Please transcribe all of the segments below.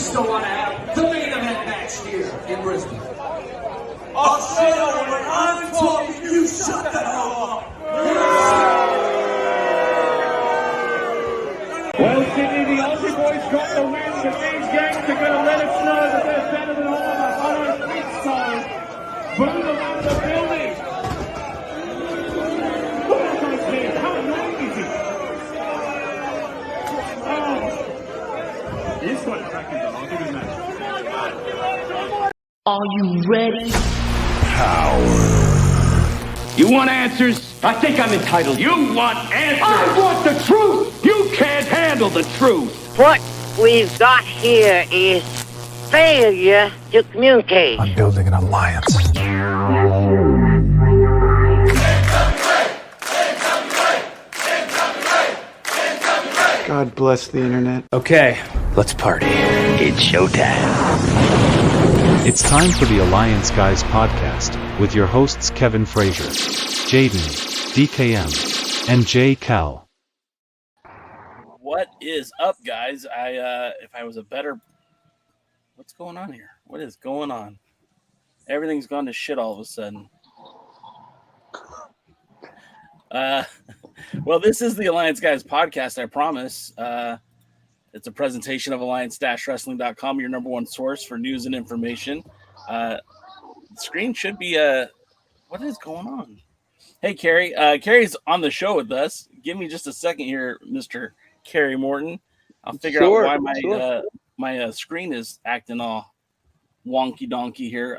still want to have the main event match here in Brisbane. I'll say it when I'm talking, you shut the hell up. Well, Sydney, the Aussie boys got the win, but these gangs are going to let us know that they're better than all of us on our feet side. Boom around the building. Look at those kids. How annoying is he? Oh. He's quite cracking the I'll give him that. Are you ready? Power. You want answers? I think I'm entitled. You want answers? I want the truth! You can't handle the truth! What we've got here is failure to communicate. I'm building an alliance. God bless the internet. Okay, let's party. It's showtime. It's time for the Alliance Guys podcast with your hosts Kevin Frazier, Jaden, DKM, and J. Cal. What is up, guys? If I was a better... What's going on here? What is going on? Everything's gone to shit all of a sudden. Well, this is the Alliance Guys podcast, I promise. It's a presentation of alliance-wrestling.com, your number one source for news and information. The screen should be what is going on? Hey, Kerry. Kerry's on the show with us. Give me just a second here, Mr. Kerry Morton. I'll figure out why my screen is acting all wonky donkey here.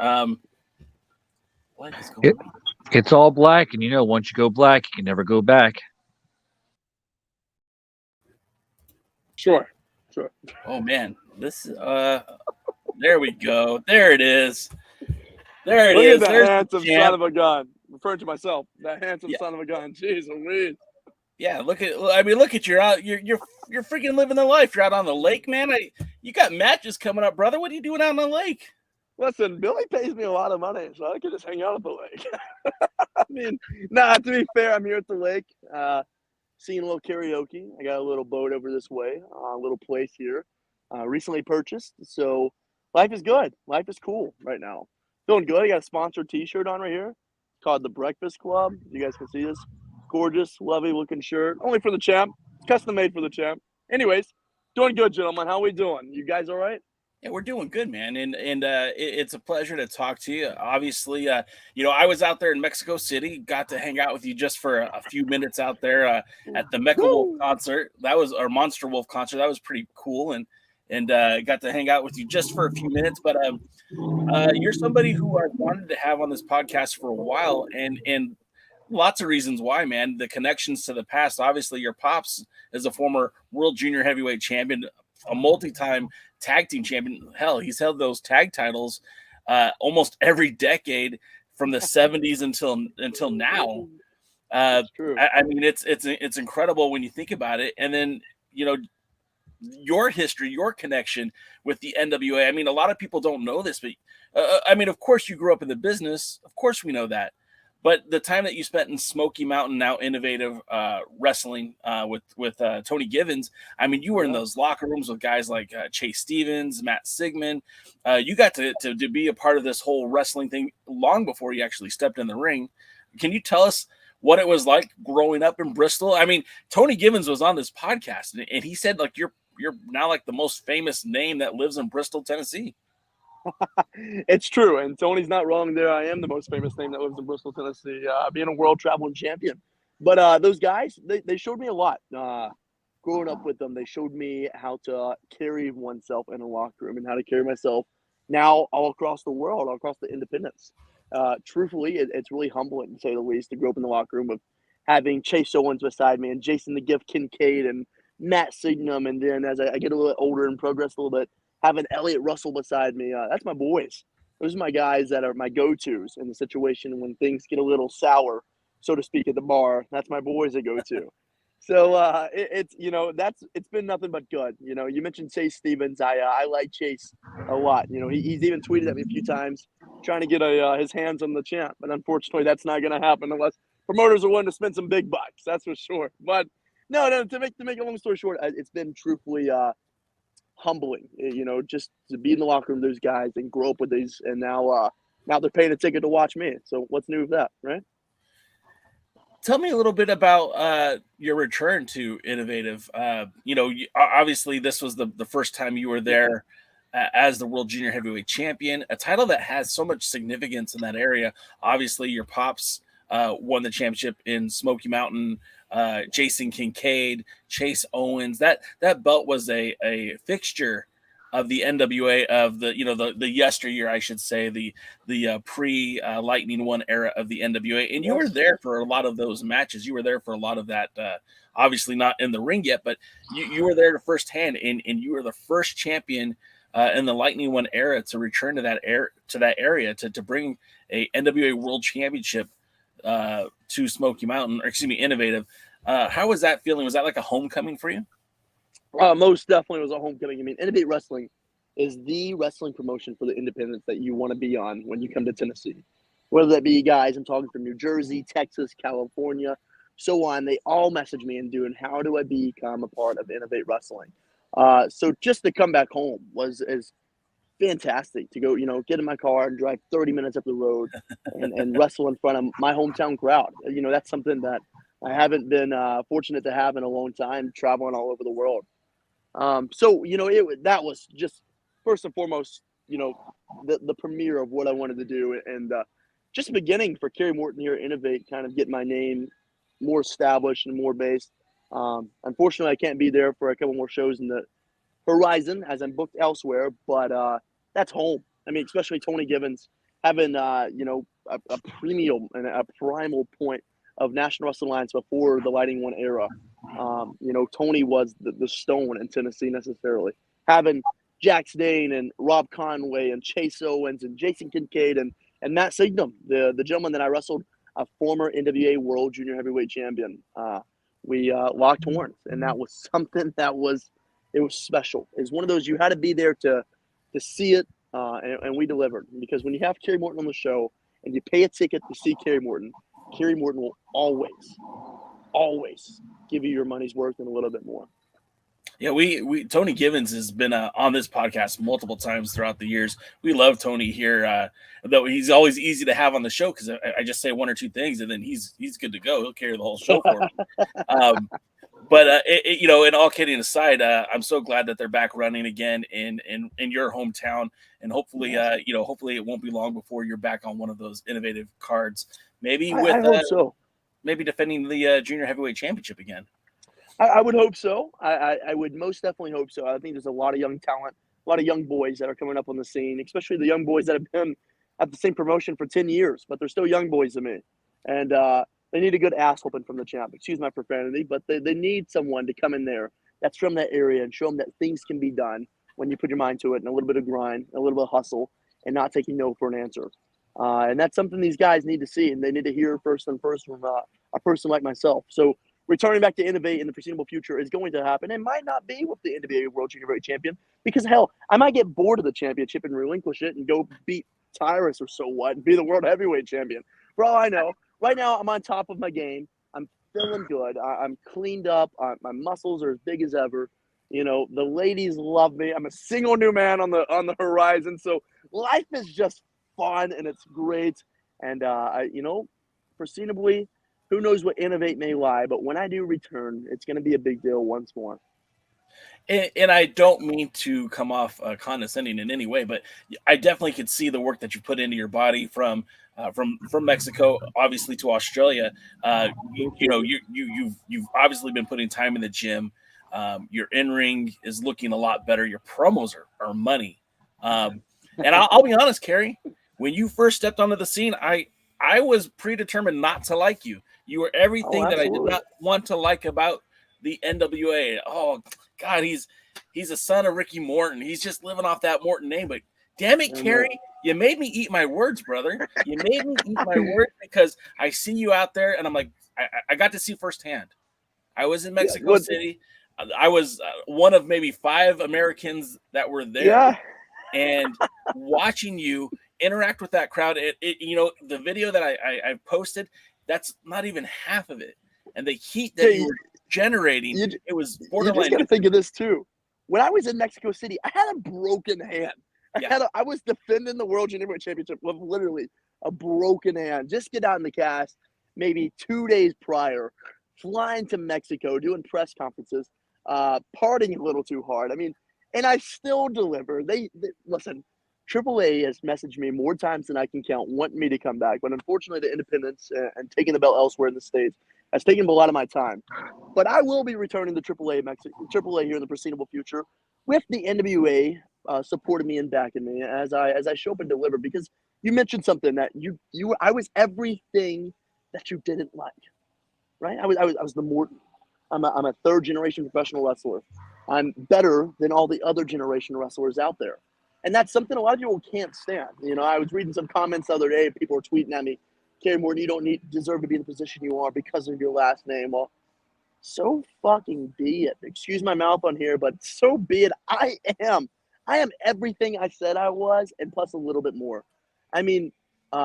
What is going on? It's all black, and once you go black, you can never go back. Sure. Oh man, this there we go. There it is. There it is. Look at that There's handsome son of a gun. Referring to myself, that handsome son of a gun. Jeez Louise. Yeah, look at you're out. You're freaking living the life. You're out on the lake, man. You got matches coming up, brother. What are you doing out on the lake? Listen, Billy pays me a lot of money, so I can just hang out at the lake. I mean, to be fair, I'm here at the lake, seeing a little karaoke. I got a little boat over this way, a little place here, recently purchased. So life is good. Life is cool right now. Feeling good. I got a sponsored T-shirt on right here. It's called The Breakfast Club. You guys can see this. Gorgeous, lovely looking shirt. Only for the champ. Custom made for the champ. Anyways, doing good, gentlemen. How we doing? You guys all right? Yeah, we're doing good, man, and it's a pleasure to talk to you. Obviously, I was out there in Mexico City, got to hang out with you just for a few minutes out there at the Mecha Wolf concert. That was our Monster Wolf concert. That was pretty cool, and got to hang out with you just for a few minutes. But you're somebody who I wanted to have on this podcast for a while, and lots of reasons why, man. The connections to the past. Obviously, your pops is a former world junior heavyweight champion, a multi-time tag team champion. Hell, he's held those tag titles almost every decade from the 70s until now. True. I mean, it's incredible when you think about it. And then, your history, your connection with the NWA. I mean, a lot of people don't know this, but I mean, of course you grew up in the business. Of course we know that. But the time that you spent in Smoky Mountain, now Innovative Wrestling with Tony Givens, I mean, you were in those locker rooms with guys like Chase Stevens, Matt Sigmund. You got to be a part of this whole wrestling thing long before you actually stepped in the ring. Can you tell us what it was like growing up in Bristol? I mean, Tony Givens was on this podcast, and he said, like, you're now like the most famous name that lives in Bristol, Tennessee. It's true, and Tony's not wrong there. I am the most famous name that lives in Bristol, Tennessee, being a world traveling champion. But those guys, they showed me a lot. Growing up with them, they showed me how to carry oneself in a locker room and how to carry myself now all across the world, all across the independents. Truthfully, it's really humbling, to say the least, to grow up in the locker room with having Chase Owens beside me and Jason the Gift Kincaid and Matt Signum, and then as I get a little older and progress a little bit, having Elliot Russell beside me. That's my boys. Those are my guys that are my go-tos in the situation when things get a little sour, so to speak, at the bar. That's my boys I go to. So it's been nothing but good. You mentioned Chase Stevens. I like Chase a lot. He's even tweeted at me a few times trying to get his hands on the champ, but unfortunately that's not going to happen unless promoters are willing to spend some big bucks. That's for sure. But no. To make a long story short, it's been truthfully humbling, just to be in the locker room with those guys and grow up with these. And now they're paying a ticket to watch me. So what's new with that, right? Tell me a little bit about your return to Innovative. Obviously this was the first time you were there as the World Junior Heavyweight Champion, a title that has so much significance in that area. Obviously, your pops won the championship in Smoky Mountain. Jason Kincaid, Chase Owens. That belt was a fixture of the NWA of the yesteryear, I should say, the pre Lightning One era of the NWA. And you were there for a lot of those matches. You were there for a lot of that. Obviously, not in the ring yet, but you were there firsthand, and you were the first champion in the Lightning One era to return to that area to bring a NWA World Championship to Smoky Mountain, or excuse me, Innovative. How was that feeling? Was that like a homecoming for you? Most definitely was a homecoming. I mean, Innovate Wrestling is the wrestling promotion for the independents that you want to be on when you come to Tennessee. Whether that be guys, I'm talking from New Jersey, Texas, California, so on. They all message me and doing, how do I become a part of Innovate Wrestling? So just to come back home was fantastic to go, get in my car and drive 30 minutes up the road and wrestle in front of my hometown crowd. That's something that I haven't been fortunate to have in a long time, traveling all over the world. That was just first and foremost, the premiere of what I wanted to do, and just beginning for Kerry Morton here at Innovate, kind of get my name more established and more based. Unfortunately, I can't be there for a couple more shows in the horizon as I'm booked elsewhere, but that's home. I mean, especially Tony Givens having, a premium and a primal point of National Wrestling Alliance before the Lighting One era. Tony was the stone in Tennessee necessarily. Having Jax Dane and Rob Conway and Chase Owens and Jason Kincaid and Matt Signum, the gentleman that I wrestled, a former NWA World Junior Heavyweight Champion. We locked horns, and that was something that was special. It's one of those you had to be there to see it, and we delivered. Because when you have Kerry Morton on the show and you pay a ticket to see Kerry Morton will always give you your money's worth and a little bit more. Yeah, we Tony Givens has been on this podcast multiple times throughout the years. We love Tony here, though he's always easy to have on the show because I just say one or two things and then he's good to go. He'll carry the whole show for me. But in all kidding aside, I'm so glad that they're back running again in your hometown, and hopefully, hopefully it won't be long before you're back on one of those Innovative cards. Maybe I hope so. Maybe defending the Junior Heavyweight Championship again. I would hope so. I would most definitely hope so. I think there's a lot of young talent, a lot of young boys that are coming up on the scene, especially the young boys that have been at the same promotion for 10 years, but they're still young boys to me. And they need a good ass whooping from the champ. Excuse my profanity, but they need someone to come in there that's from that area and show them that things can be done when you put your mind to it and a little bit of grind, a little bit of hustle, and not taking no for an answer. And that's something these guys need to see, and they need to hear first from a person like myself. So returning back to Innovate in the foreseeable future is going to happen. It might not be with the NWA World Junior Heavyweight Champion because, hell, I might get bored of the championship and relinquish it and go beat Tyrus or so what and be the World Heavyweight Champion. For all I know, right now I'm on top of my game. I'm feeling good. I'm cleaned up. My muscles are as big as ever. The ladies love me. I'm a single new man on the horizon. So life is just fun and it's great. And, foreseeably, who knows what Innovate may lie, but when I do return, it's going to be a big deal once more. And I don't mean to come off condescending in any way, but I definitely could see the work that you put into your body from Mexico, obviously, to Australia. You've obviously been putting time in the gym. Your in-ring is looking a lot better. Your promos are money. And I'll be honest, Kerry, when you first stepped onto the scene, I was predetermined not to like you. You were everything that I did not want to like about the NWA. Oh God, he's a son of Ricky Morton. He's just living off that Morton name. But damn it, Kerry, you made me eat my words, brother. You made me eat my words because I see you out there, and I'm like, I got to see firsthand. I was in Mexico City. I was one of maybe 5 Americans that were there. Yeah. And watching you interact with that crowd, the video that I posted, that's not even half of it. And the heat that you were generating, it was borderline. You just got to think of this too. when I was in Mexico City, I had a broken hand. Yeah. I was defending the World Junior Heavyweight Championship with literally a broken hand. Just get out in the cast maybe 2 days prior, flying to Mexico, doing press conferences, partying a little too hard. I mean, and I still deliver. They listen. AAA has messaged me more times than I can count, wanting me to come back. But unfortunately, the independence and taking the belt elsewhere in the States has taken a lot of my time. But I will be returning to AAA here in the foreseeable future, with the NWA supporting me and backing me as I show up and deliver. Because you mentioned something that I was everything that you didn't like, right? I was the Morton. I'm a third generation professional wrestler. I'm better than all the other generation wrestlers out there. And that's something a lot of people can't stand. You know, I was reading some comments the other day. People were tweeting at me, Kerry Morton, you don't deserve to be in the position you are because of your last name. Well, so fucking be it. Excuse my mouth on here, but so be it. I am everything I said I was, and plus a little bit more. I mean,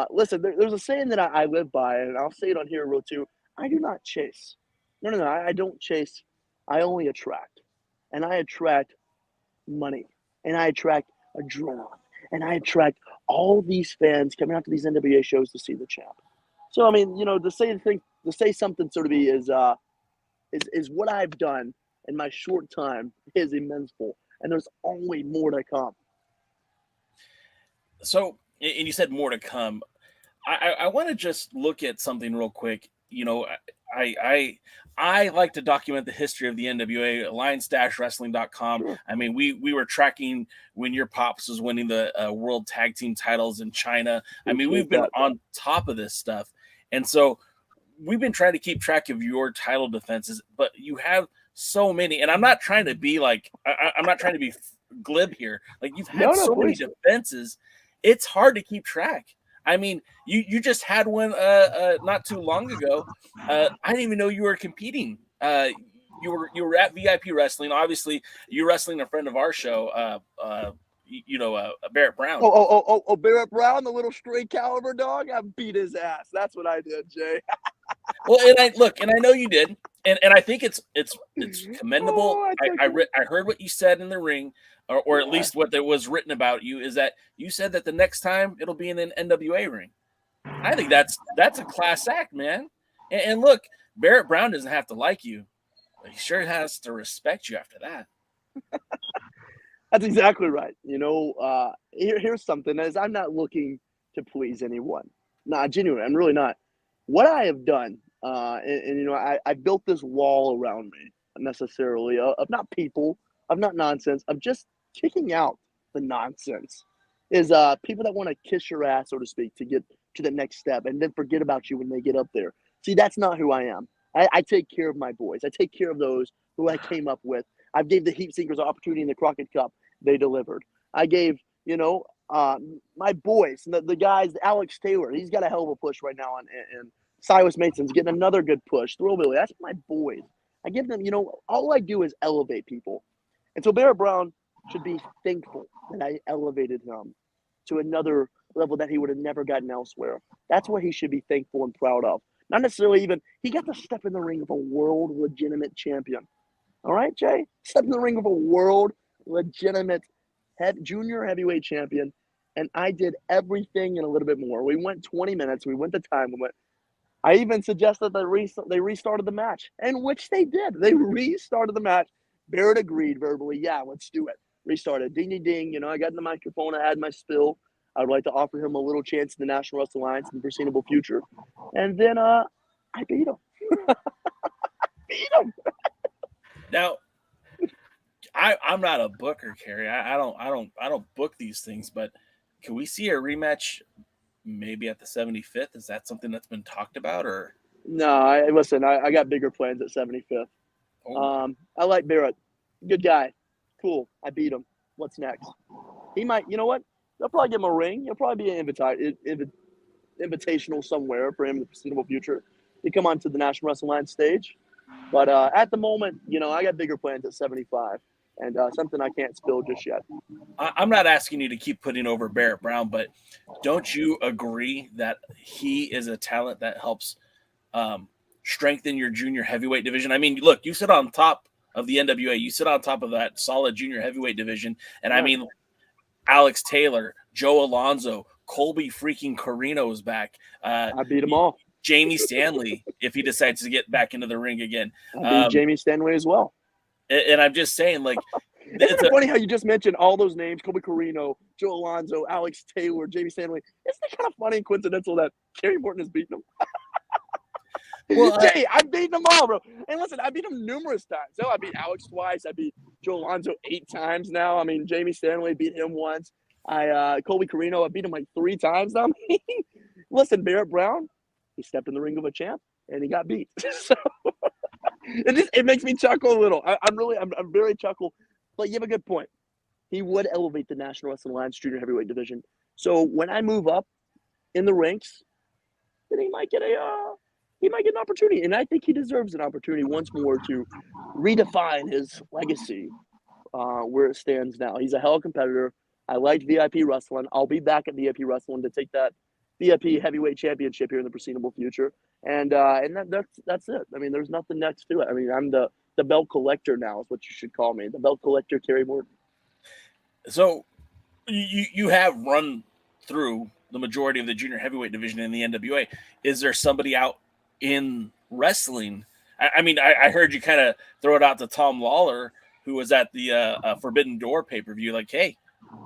listen, there's a saying that I live by, and I'll say it on here real too. I do not chase. No, I don't chase. I only attract. And I attract money. And I attract adrenaline, and I attract all these fans coming out to these NWA shows to see the champ. So I mean, you know, to say something sort of is what I've done in my short time is immenseful, and there's only more to come. So, and you said more to come. I want to just look at something real quick. You know, I like to document the history of the NWA, alliance-wrestling.com. Sure. I mean, we were tracking when your Pops was winning the World Tag Team titles in China. I mean, we've been on top of this stuff. And so we've been trying to keep track of your title defenses, but you have so many. And I'm not trying to be like, I'm not trying to be glib here. Like, you've had so many defenses, it's hard to keep track. I mean, you just had one not too long ago. I didn't even know you were competing. You were at VIP Wrestling. Obviously, you're wrestling a friend of our show, Barrett Brown. Oh, Barrett Brown, the little stray caliber dog. I beat his ass. That's what I did, Jay. Well, and I know you did, and I think it's commendable. I heard what you said in the ring. Or at least what there was written about you, is that you said that the next time it'll be in an NWA ring. I think that's a class act, man. And look, Barrett Brown doesn't have to like you, but he sure has to respect you after that. That's exactly right. You know, here's something, as I'm not looking to please anyone. Nah, genuinely, I'm really not. What I have done, and you know, I built this wall around me necessarily of not people, of not nonsense, of just kicking out the nonsense, is people that want to kiss your ass, so to speak, to get to the next step and then forget about you when they get up there. See, that's not who I am. I take care of my boys. I take care of those who I came up with. I gave the Heat Seekers an opportunity in the Crockett Cup. They delivered. I gave, you know, my boys, the guys, Alex Taylor, he's got a hell of a push right now, and Silas Mason's getting another good push. Thrillbilly, that's my boys. I give them, you know, all I do is elevate people. And so Barrett Brown should be thankful that I elevated him to another level that he would have never gotten elsewhere. That's what he should be thankful and proud of. Not necessarily even, he got to step in the ring of a world legitimate champion. All right, Jay? Step in the ring of a world legitimate junior heavyweight champion. And I did everything and a little bit more. We went 20 minutes. We went the time. I even suggested that they restarted the match, and which they did. They restarted the match. Barrett agreed verbally, yeah, let's do it. Restarted. Ding, ding, ding. You know, I got in the microphone. I had my spill. I would like to offer him a little chance in the National Wrestling Alliance in the foreseeable future. And then I beat him. Beat him. Now, I'm not a booker, Kerry. I don't book these things, but can we see a rematch maybe at the 75th? Is that something that's been talked about, or? No, listen, I got bigger plans at 75th. Oh. I like Barrett. Good guy. Cool. I beat him. What's next? He might, you know what? They'll probably give him a ring. He'll probably be an invitational somewhere for him in the foreseeable future to come onto the National Wrestling Alliance stage. But at the moment, you know, I got bigger plans at 75. And something I can't spill just yet. I'm not asking you to keep putting over Barrett Brown, but don't you agree that he is a talent that helps strengthen your junior heavyweight division? I mean, look, you sit on top of the NWA. You sit on top of that solid junior heavyweight division, and I mean, Alex Taylor, Joe Alonzo, Colby freaking Carino is back. I beat them all. Jamie Stanley, if he decides to get back into the ring again. I beat Jamie Stanley as well. And I'm just saying, like, it's funny how you just mentioned all those names: Colby Carino, Joe Alonzo, Alex Taylor, Jamie Stanley. Isn't it kind of funny and coincidental that Kerry Morton has beaten them? Well, Jay, I've beaten them all, bro. And listen, I beat them numerous times. So I beat Alex twice. I beat Joe Alonzo 8 times now. I mean, Jamie Stanley beat him once. Colby Carino, I beat him like 3 times now. Listen, Barrett Brown, he stepped in the ring of a champ and he got beat. So it makes me chuckle a little. I'm very chuckle. But you have a good point. He would elevate the National Wrestling Alliance junior heavyweight division. So when I move up in the ranks, then he might get an opportunity. And I think he deserves an opportunity once more to redefine his legacy where it stands now. He's a hell of a competitor. I like VIP wrestling. I'll be back at VIP wrestling to take that VIP heavyweight championship here in the foreseeable future. And that's it. I mean, there's nothing next to it. I mean, I'm the belt collector now is what you should call me. The belt collector, Kerry Morton. So you have run through the majority of the junior heavyweight division in the NWA. Is there somebody out in wrestling? I mean, I heard you kind of throw it out to Tom Lawler, who was at the Forbidden Door pay-per-view, like, hey,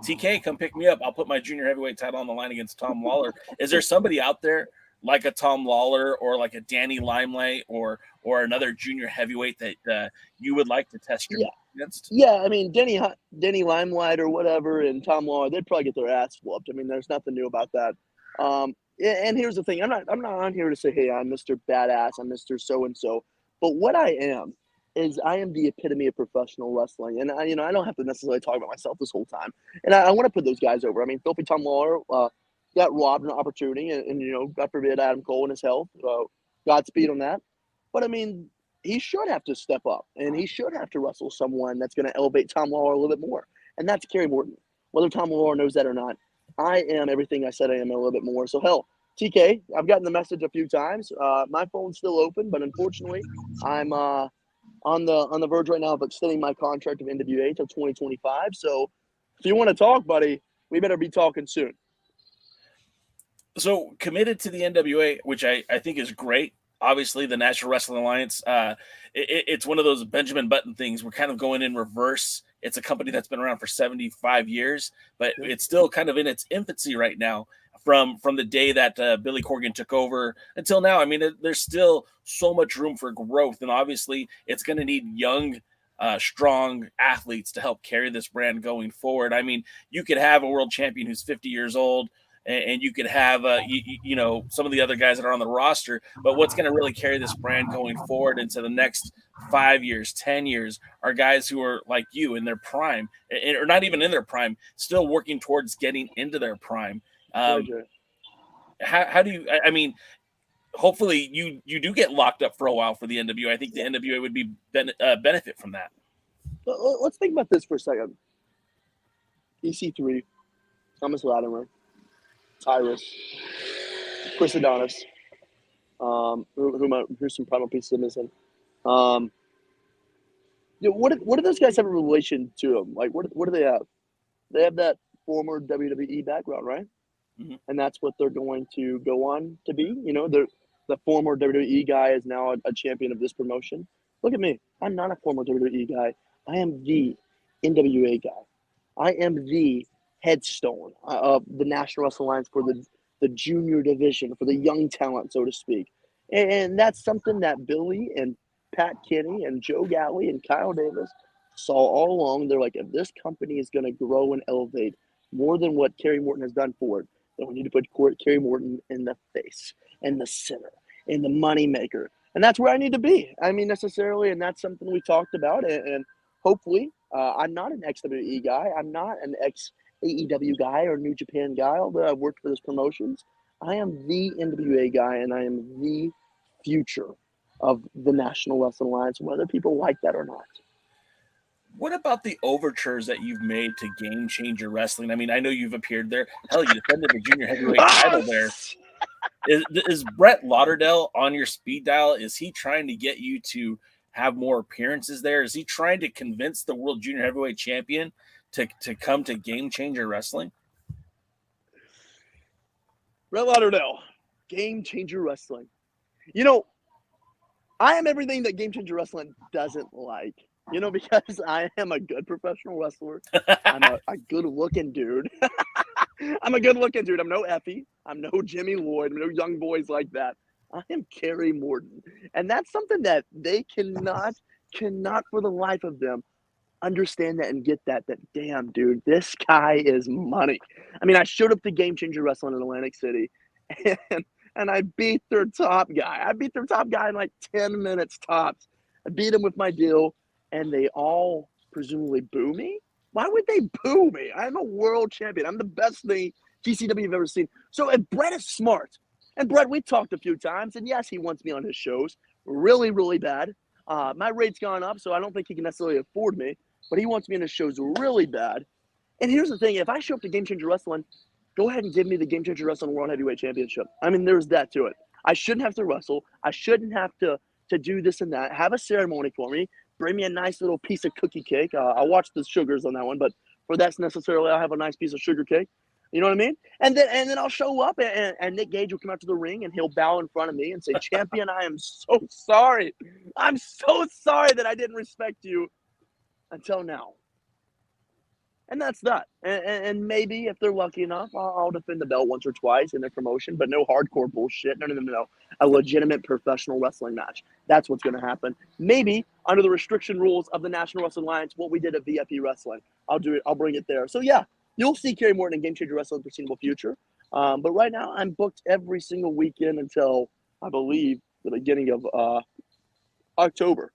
TK, come pick me up. I'll put my junior heavyweight title on the line against Tom Lawler. Is there somebody out there like a Tom Lawler or like a Danny Limelight or another junior heavyweight that you would like to test your against? Yeah, I mean, Danny Limelight or whatever and Tom Lawler, they'd probably get their ass whooped. I mean, there's nothing new about that. And here's the thing. I'm not on here to say, hey, I'm Mr. Badass, I'm Mr. So-and-so. But what I am is I am the epitome of professional wrestling. And I don't have to necessarily talk about myself this whole time. And I want to put those guys over. I mean, Filthy Tom Lawler got robbed an opportunity, and God forbid Adam Cole and his health. Godspeed on that. But I mean, he should have to step up, and he should have to wrestle someone that's going to elevate Tom Lawler a little bit more. And that's Kerry Morton. Whether Tom Lawler knows that or not, I am everything I said I am and a little bit more. So hell, TK, I've gotten the message a few times. My phone's still open, but unfortunately, I'm on the verge right now of extending my contract of NWA till 2025. So if you want to talk, buddy, we better be talking soon. So committed to the NWA, which I think is great. Obviously, the National Wrestling Alliance, it's one of those Benjamin Button things. We're kind of going in reverse. It's a company that's been around for 75 years, but it's still kind of in its infancy right now from the day that Billy Corgan took over until now. I mean, there's still so much room for growth, and obviously it's going to need young, strong athletes to help carry this brand going forward. I mean, you could have a world champion who's 50 years old, and you could have, some of the other guys that are on the roster. But what's going to really carry this brand going forward into the next 5 years, 10 years are guys who are like you in their prime, or not even in their prime, still working towards getting into their prime. How do you – I mean, hopefully you do get locked up for a while for the NWA. I think the NWA would be benefit from that. Let's think about this for a second. EC3, Thomas Latimer, Tyrus, Chris Adonis, who's some primal pieces of missing. What do those guys have a relation to them? Like, what do they have? They have that former WWE background, right? Mm-hmm. And that's what they're going to go on to be. The former WWE guy is now a champion of this promotion. Look at me. I'm not a former WWE guy. I am the NWA guy. I am the headstone of the National Wrestling Alliance for the junior division, for the young talent, so to speak. And that's something that Billy and Pat Kenny and Joe Galley and Kyle Davis saw all along. They're like, if this company is going to grow and elevate more than what Kerry Morton has done for it, then we need to put Kerry Morton in the face, in the center, in the moneymaker. And that's where I need to be. I mean, necessarily, and that's something we talked about. And hopefully, I'm not an ex-WWE guy. I'm not an ex-AEW guy or New Japan guy, although I've worked for those promotions. I am the NWA guy, and I am the future of the National Wrestling Alliance, whether people like that or not. What about the overtures that you've made to Game Changer Wrestling? I mean, I know you've appeared there. Hell, you defended the junior heavyweight title there. Is Brett Lauderdale on your speed dial? Is he trying to get you to have more appearances there? Is he trying to convince the world junior heavyweight champion to come to Game Changer Wrestling? Red Lauderdale, Game Changer Wrestling. You know, I am everything that Game Changer Wrestling doesn't like. You know, because I am a good professional wrestler. I'm a good-looking dude. I'm a good-looking dude. I'm no Effie. I'm no Jimmy Lloyd. I'm no young boys like that. I am Kerry Morton. And that's something that they cannot for the life of them understand that and get that damn, dude, this guy is money. I mean, I showed up to Game Changer Wrestling in Atlantic City, and I beat their top guy. I beat their top guy in like 10 minutes tops. I beat him with my deal, and they all presumably boo me? Why would they boo me? I'm a world champion. I'm the best thing GCW have ever seen. So if Brett is smart, and Brett, we talked a few times, and yes, he wants me on his shows really, really bad. My rate's gone up, so I don't think he can necessarily afford me, but he wants me on his shows really bad. And here's the thing. If I show up to Game Changer Wrestling, go ahead and give me the Game Changer Wrestling World Heavyweight Championship. I mean, there's that to it. I shouldn't have to wrestle. I shouldn't have to do this and that. Have a ceremony for me. Bring me a nice little piece of cookie cake. I'll watch the sugars on that one, but for that's necessarily, I'll have a nice piece of sugar cake. You know what I mean? And then I'll show up, and Nick Gage will come out to the ring, and he'll bow in front of me and say, "Champion, I am so sorry. I'm so sorry that I didn't respect you until now." And that's that. And maybe if they're lucky enough, I'll defend the belt once or twice in their promotion, but no hardcore bullshit. No. A legitimate professional wrestling match. That's what's going to happen. Maybe under the restriction rules of the National Wrestling Alliance, what we did at VIP Wrestling. I'll do it. I'll bring it there. So, yeah, you'll see Kerry Morton in Game Changer Wrestling in the foreseeable future. But right now, I'm booked every single weekend until, I believe, the beginning of October.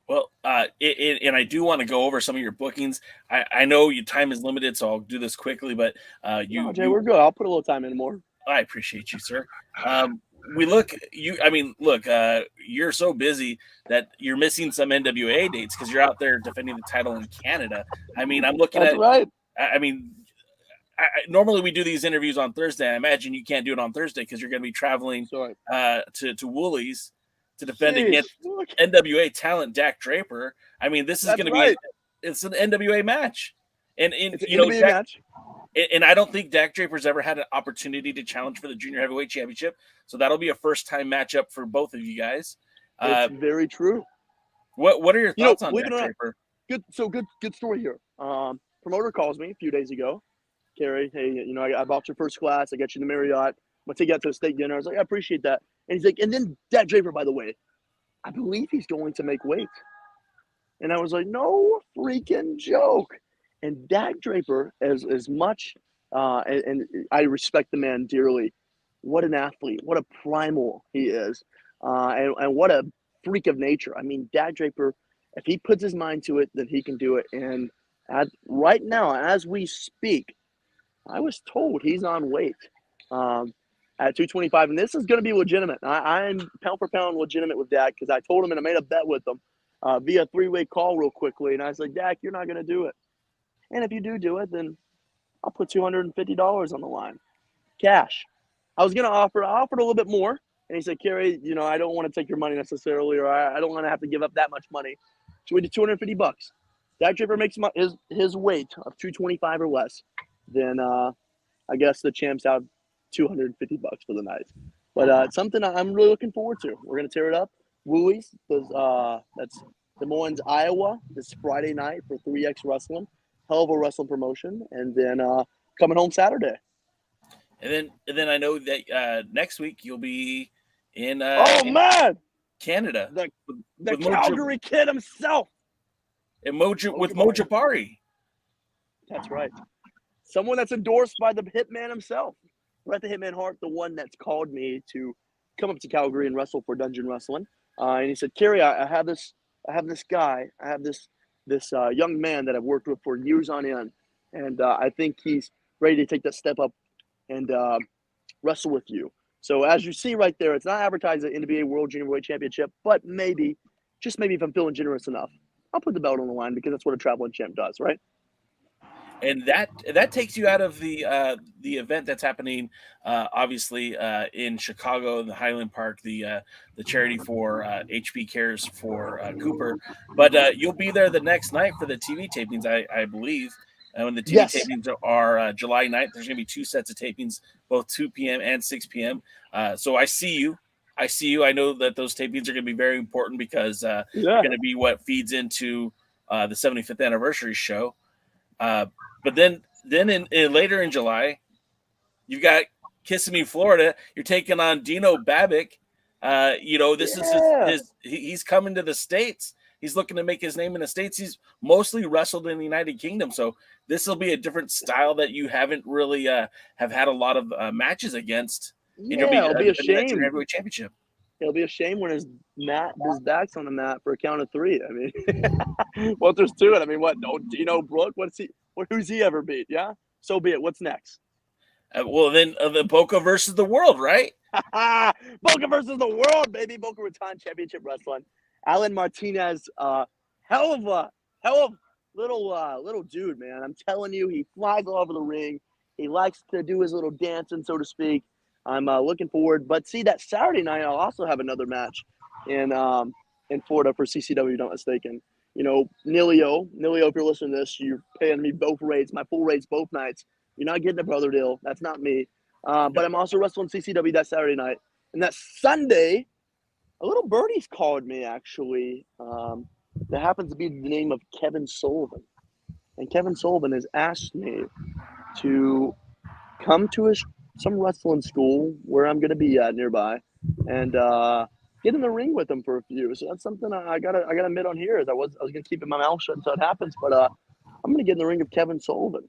Well, and I do want to go over some of your bookings. I know your time is limited, so I'll do this quickly. But Jay, we're good. I'll put a little time in more. I appreciate you, sir. You're so busy that you're missing some NWA dates because you're out there defending the title in Canada. I mean, I'm looking That's at. Right. I mean, normally we do these interviews on Thursday. I imagine you can't do it on Thursday because you're going to be traveling to Woolies to defend against NWA talent Dax Draper. I mean, this is going to be it's an NWA match, and it's an NWA match. And I don't think Dax Draper's ever had an opportunity to challenge for the Junior Heavyweight Championship, so that'll be a first-time matchup for both of you guys. It's very true. What are your thoughts on Dax Draper? Good story here. Promoter calls me a few days ago. Kerry, hey, I bought your first class. I got you the Marriott. I'm gonna take you out to a steak dinner. I was like, I appreciate that. And he's like, and then Dax Draper, by the way, I believe he's going to make weight. And I was like, no freaking joke. And Dax Draper, as much, and I respect the man dearly. What an athlete! What a primal he is, and what a freak of nature. I mean, Dax Draper, if he puts his mind to it, then he can do it. And right now, as we speak, I was told he's on weight. At 225, and this is going to be legitimate. I'm pound for pound legitimate with Dak because I told him and I made a bet with him via three-way call real quickly, and I was like, Dak, you're not going to do it. And if you do it, then I'll put $250 on the line, cash. I was going to offer. I offered a little bit more, and he said, Kerry, I don't want to take your money necessarily, or I don't want to have to give up that much money. So we did $250. Dax Draper makes his weight of 225 or less, then I guess the champ's out $250 for the night. But it's something I'm really looking forward to. We're going to tear it up. Woolies, that's Des Moines, Iowa, this Friday night for 3X Wrestling. Hell of a wrestling promotion. And then coming home Saturday. And then I know that next week you'll be in Canada. The Calgary kid himself. And with Mojapari. That's right. Someone that's endorsed by the Hitman himself. Bret the Hitman Hart, the one that's called me to come up to Calgary and wrestle for Dungeon Wrestling. And he said, Kerry, I have this guy. I have this young man that I've worked with for years on end. And I think he's ready to take that step up and wrestle with you. So as you see right there, it's not advertised at NWA World Junior Heavyweight Championship, but maybe, just maybe if I'm feeling generous enough, I'll put the belt on the line because that's what a traveling champ does, right? and that takes you out of the event that's happening, obviously in Chicago in the Highland Park, the charity for HP Cares for Cooper. But you'll be there the next night for the TV tapings, I believe. When the TV Yes. tapings are July 9th, there's going to be 2 sets of tapings, both 2 p.m. and 6 p.m. So I see you. I know that those tapings are going to be very important because they're going to be what feeds into the 75th anniversary show. But then in later in July, you've got Kissimmee, Florida. You're taking on Dino Babic. This is he's coming to the States. He's looking to make his name in the States. He's mostly wrestled in the United Kingdom, so this will be a different style that you haven't really have had a lot of matches against. Yeah, it'll be a shame. Junior Heavyweight Championship. It'll be a shame when his back's on the mat for a count of 3. I mean, well, there's 2. I mean, what? No, Dino Brooke. Who's he ever beat? Yeah. So be it. What's next? Well, then the Boca versus the World, right? Boca versus the World, baby. Boca Raton Championship Wrestling. Alan Martinez, hell of little dude, man. I'm telling you, he flies all over the ring. He likes to do his little dancing, so to speak. I'm looking forward. But see, that Saturday night, I'll also have another match in Florida for CCW, not mistaken. You know, Nilio, if you're listening to this, you're paying me both rates, my full rates both nights. You're not getting a brother deal. That's not me. But I'm also wrestling CCW that Saturday night. And that Sunday, a little birdie's called me, actually. That happens to be the name of Kevin Sullivan. And Kevin Sullivan has asked me to come to some wrestling school where I'm going to be at nearby and get in the ring with him for a few. So that's something I gotta admit on here. Is I was going to keep my mouth shut until it happens, but I'm going to get in the ring of Kevin Sullivan.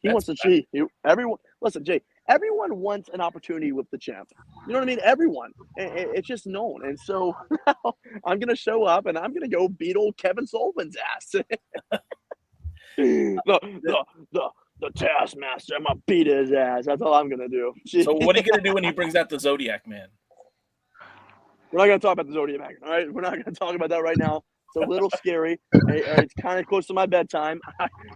He wants to see everyone. Listen, Jay, everyone wants an opportunity with the champ. You know what I mean? Everyone. It's just known. And so I'm going to show up and I'm going to go beat old Kevin Sullivan's ass. The Taskmaster, I'm going to beat his ass. That's all I'm going to do. So what are you going to do when he brings out the Zodiac Man? We're not going to talk about the Zodiac Man, all right? We're not going to talk about that right now. It's a little scary. It's kind of close to my bedtime.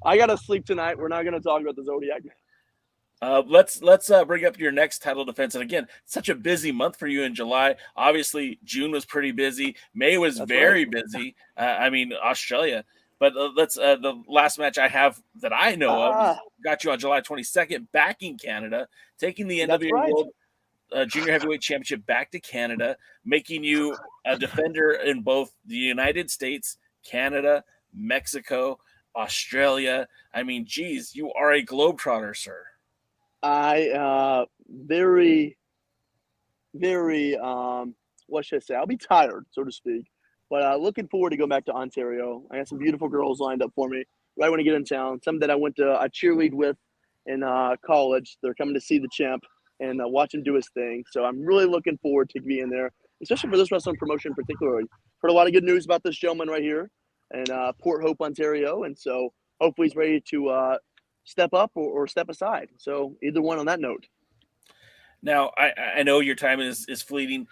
I got to sleep tonight. We're not going to talk about the Zodiac Man. Let's bring up your next title defense. And again, such a busy month for you in July. Obviously, June was pretty busy. May was very busy. Australia. But let's the last match I have that I know of got you on July 22nd back in Canada, taking the NWA World Junior Heavyweight Championship back to Canada, making you a defender in both the United States, Canada, Mexico, Australia. I mean, geez, you are a globetrotter, sir. I very what should I say? I'll be tired, so to speak. But looking forward to going back to Ontario. I got some beautiful girls lined up for me right when I get in town. Some that I cheerlead with in college. They're coming to see the champ and watch him do his thing. So I'm really looking forward to being there, especially for this wrestling promotion particularly. Heard a lot of good news about this gentleman right here in Port Hope, Ontario. And so hopefully he's ready to step up or step aside. So either one on that note. Now, I know your time is fleeting.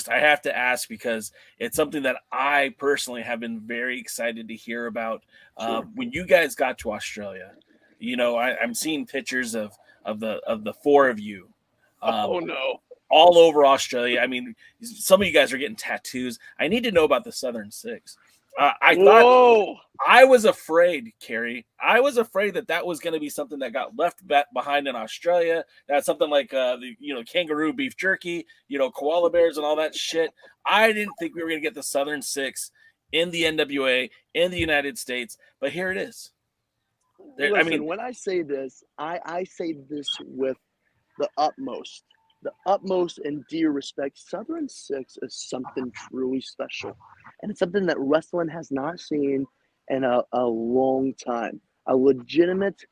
I have to ask because it's something that I personally have been very excited to hear about. Sure. When you guys got to Australia, you know, I'm seeing pictures of the 4 of you. Oh, no. All over Australia. I mean, some of you guys are getting tattoos. I need to know about the Southern Six. I was afraid, Kerry. I was afraid that was going to be something that got left behind in Australia. That's something like kangaroo beef jerky, koala bears and all that shit. I didn't think we were going to get the Southern Six in the NWA in the United States, but here it is. Listen, when I say this, I say this with the utmost and dear respect. Southern Six is something truly special. And it's something that wrestling has not seen in a long time. A legitimate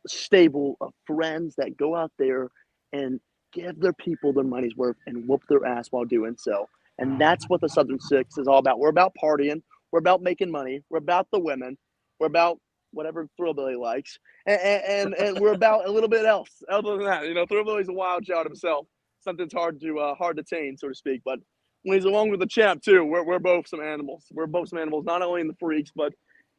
stable of friends that go out there and give their people their money's worth and whoop their ass while doing so. And that's what the Southern Six is all about. We're about partying. We're about making money. We're about the women. We're about whatever Thrillbilly likes. And we're about a little bit else. Other than that, Thrillbilly's a wild child himself. Something's hard to tame, so to speak. But when he's along with the champ too, we're both some animals. We're both some animals, not only in the freaks, but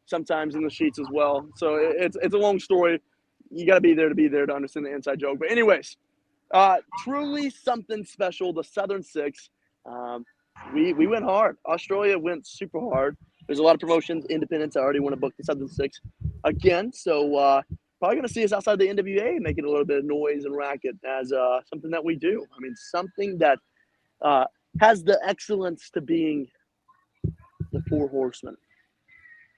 sometimes in the sheets as well. So it's a long story. You got to be there to understand the inside joke. But anyways, truly something special. The Southern Six. We went hard. Australia went super hard. There's a lot of promotions, independents. I already want to book the Southern Six again. So probably going to see us outside the NWA making a little bit of noise and racket as something that we do. I mean, something that has the excellence to being the Four Horsemen.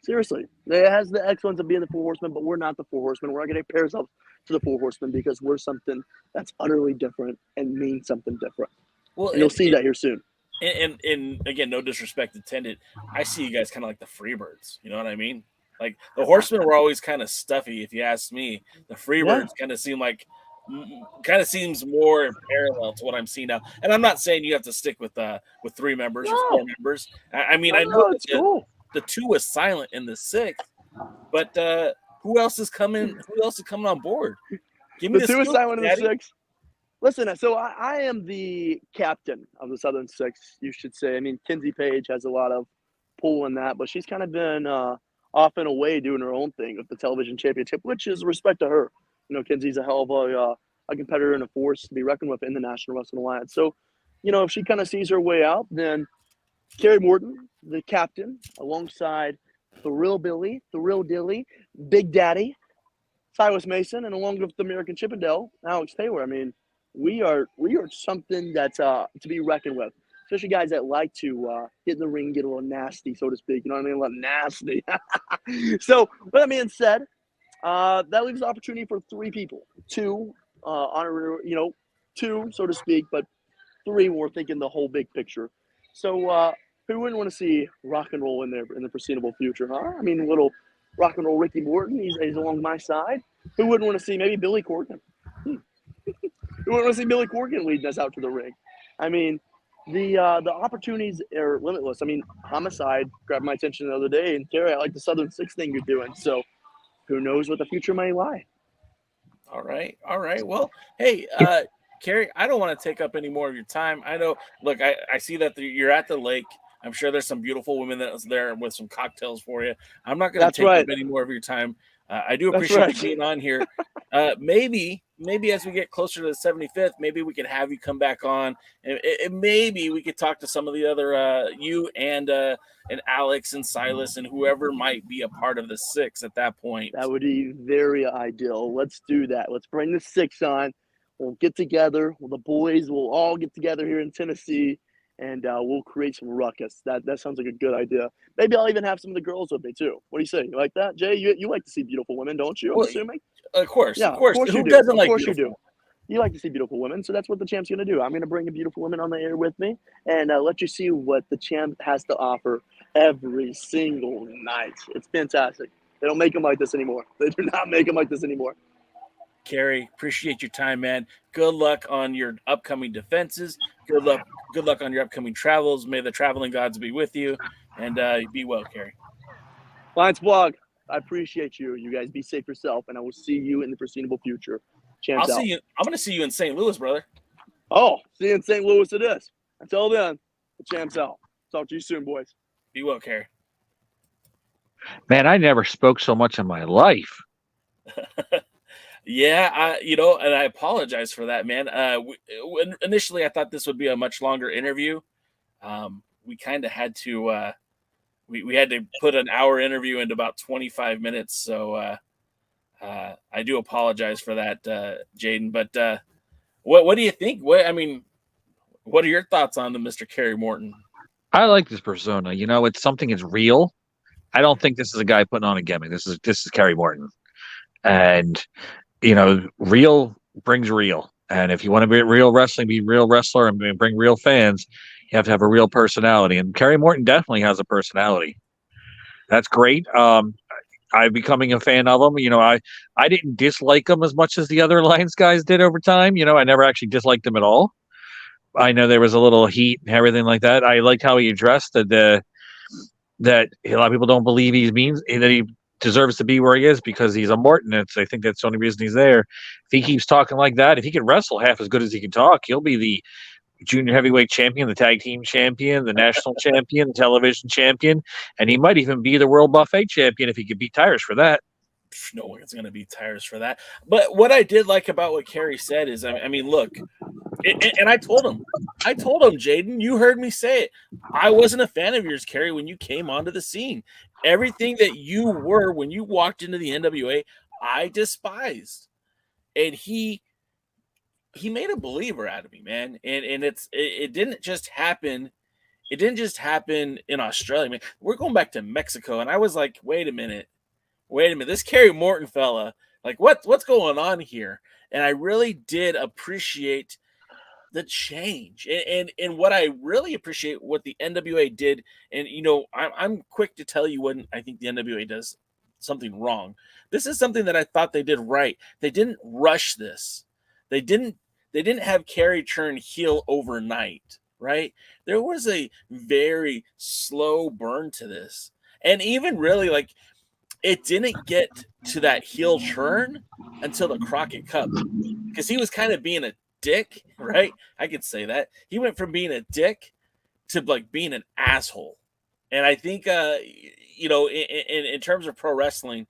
Seriously, it has the excellence of being the Four Horsemen, but we're not the Four Horsemen. We're not going to compare ourselves to the Four Horsemen because we're something that's utterly different and means something different. Well, and you'll see that here soon. And again, no disrespect intended. I see you guys kind of like the Freebirds. You know what I mean? Like the Horsemen were always kind of stuffy. If you ask me, the Freebirds kind of seems more parallel to what I'm seeing now. And I'm not saying you have to stick with 3 members or 4 members. I mean, I know it's cool. The 2 was silent in the 6th, but who else is coming? Who else is coming on board? Give me the 2 is silent in the 6th. Listen, so I am the captain of the Southern Six, you should say. I mean, Kinsey Page has a lot of pull in that, but she's kind of been off and away doing her own thing with the television championship, which is respect to her. You know, Kinsey's a hell of a competitor and a force to be reckoned with in the National Wrestling Alliance. So, you know, if she kind of sees her way out, then Kerry Morton, the captain, alongside the real Billy, the real Dilly, Big Daddy, Silas Mason, and along with the American Chippendale, Alex Taylor. I mean, we are something that's to be reckoned with, especially guys that like to get in the ring, get a little nasty, so to speak. You know what I mean? A little nasty. So, with that being said, that leaves the opportunity for 3 people, 2 honorary, 2 so to speak, but 3 we're thinking the whole big picture. So, who wouldn't want to see rock and roll in the foreseeable future, huh? I mean, a little rock and roll Ricky Morton, he's along my side. Who wouldn't want to see maybe Billy Corgan? Who wouldn't want to see Billy Corgan leading us out to the ring? I mean, the opportunities are limitless. I mean, Homicide grabbed my attention the other day, and Kerry, I like the Southern Six thing you're doing. So, who knows what the future may lie? All right. Well, hey, Kerry, I don't want to take up any more of your time. I know. Look, I see that you're at the lake. I'm sure there's some beautiful women that's there with some cocktails for you. I'm not going to take up any more of your time. I do appreciate you being on here. Maybe as we get closer to the 75th, maybe we can have you come back on, and maybe we could talk to some of the other you and Alex and Silas and whoever might be a part of the 6 at that point. That would be very ideal. Let's do that. Let's bring the 6 on. We'll get together. The boys will all get together here in Tennessee, and we'll create some ruckus. That sounds like a good idea. Maybe I'll even have some of the girls with me too. What do you say? You like that, Jay? You like to see beautiful women, don't you? I'm assuming. Of course, yeah, of course. Who you do. doesn't of like? Course beautiful? You do. You like to see beautiful women, so that's what the champ's going to do. I'm going to bring a beautiful woman on the air with me and let you see what the champ has to offer every single night. It's fantastic. They don't make them like this anymore. They do not make them like this anymore. Kerry, appreciate your time, man. Good luck on your upcoming defenses. Good luck on your upcoming travels. May the traveling gods be with you, and be well, Kerry. Lions Blog, I appreciate you. You guys be safe yourself, and I will see you in the foreseeable future. Champs out. See you. I'm going to see you in St. Louis, brother. Oh, see you in St. Louis it is. Until then, the champ's out. Talk to you soon, boys. Be well, Kerry. Man, I never spoke so much in my life. Yeah, and I apologize for that, man. Initially, I thought this would be a much longer interview. We kind of had to, we had to put an hour interview into about 25 minutes. So I do apologize for that, Jaden. But what do you think? What are your thoughts on the Mr. Kerry Morton? I like this persona. It's something that's real. I don't think this is a guy putting on a gimmick. This is Kerry Morton, and real brings real. And if you want to be real wrestling, be a real wrestler and bring real fans, you have to have a real personality. And Kerry Morton definitely has a personality. That's great. I'm becoming a fan of him. I didn't dislike him as much as the other Alliance guys did over time. I never actually disliked him at all. I know there was a little heat and everything like that. I liked how he addressed that a lot of people don't believe that he deserves to be where he is because he's a Morton. I think that's the only reason he's there. If he keeps talking like that, if he can wrestle half as good as he can talk, he'll be junior heavyweight champion, the tag team champion, the national champion, the television champion, and he might even be the world buffet champion if he could beat Tyrus for that. No one's going to beat Tyrus for that. But what I did like about what Kerry said is, I mean, look, and I told him, Jaden, you heard me say it. I wasn't a fan of yours, Kerry, when you came onto the scene. Everything that you were when you walked into the NWA, I despised. And he made a believer out of me, man. And it didn't just happen. It didn't just happen in Australia, man. We're going back to Mexico, and I was like, wait a minute, this Kerry Morton fella, like what's going on here? And I really did appreciate the change, and what I really appreciate what the NWA did. And I'm quick to tell you when I think the NWA does something wrong. This is something that I thought they did right. They didn't rush this. They didn't have Kerry turn heel overnight, right? There was a very slow burn to this, and even really like. It didn't get to that heel turn until the Crockett Cup, because he was kind of being a dick, right? I could say that. He went from being a dick to like being an asshole. And I think, in terms of pro wrestling,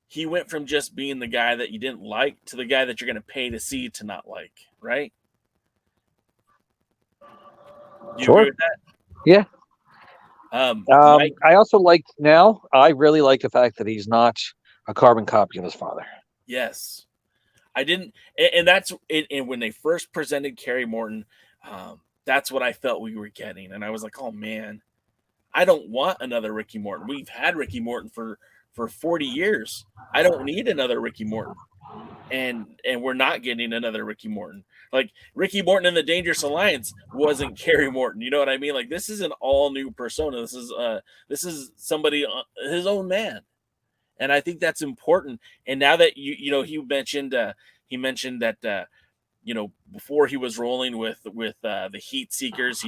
he went from just being the guy that you didn't like to the guy that you're going to pay to see to not like, right? You Sure. agree with that? Yeah. I also I really like the fact that he's not a carbon copy of his father. Yes. I didn't, and that's it. And when they first presented Kerry Morton, that's what I felt we were getting. And I was like, oh man, I don't want another Ricky Morton. We've had Ricky Morton for 40 years. I don't need another Ricky Morton. And we're not getting another Ricky Morton. Like Ricky Morton in the Dangerous Alliance wasn't Kerry Morton. You know what I mean? Like this is an all new persona. This is somebody, his own man. And I think that's important. And now that he mentioned that before he was rolling with the Heat Seekers,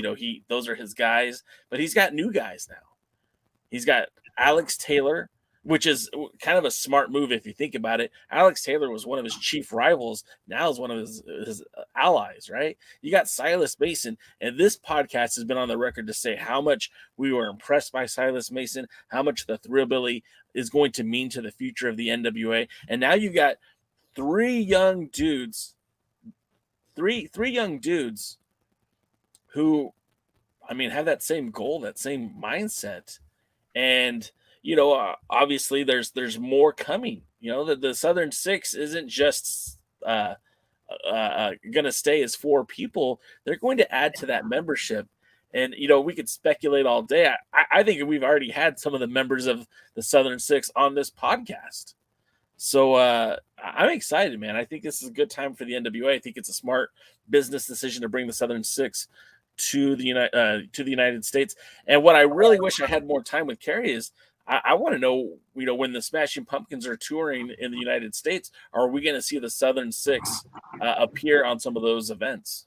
those are his guys, but he's got new guys now. He's got Alex Taylor, which is kind of a smart move if you think about it. Alex Taylor was one of his chief rivals. Now is one of his allies, right? You got Silas Mason, and this podcast has been on the record to say how much we were impressed by Silas Mason, how much the Thrillbilly is going to mean to the future of the NWA. And now you got three young dudes who, I mean, have that same goal, that same mindset. And obviously there's more coming. The Southern Six isn't just going to stay as 4 people. They're going to add to that membership. And, we could speculate all day. I think we've already had some of the members of the Southern Six on this podcast. So I'm excited, man. I think this is a good time for the NWA. I think it's a smart business decision to bring the Southern Six to the United States. And what I really wish I had more time with Kerry is I want to know, when the Smashing Pumpkins are touring in the United States, are we going to see the Southern Six appear on some of those events?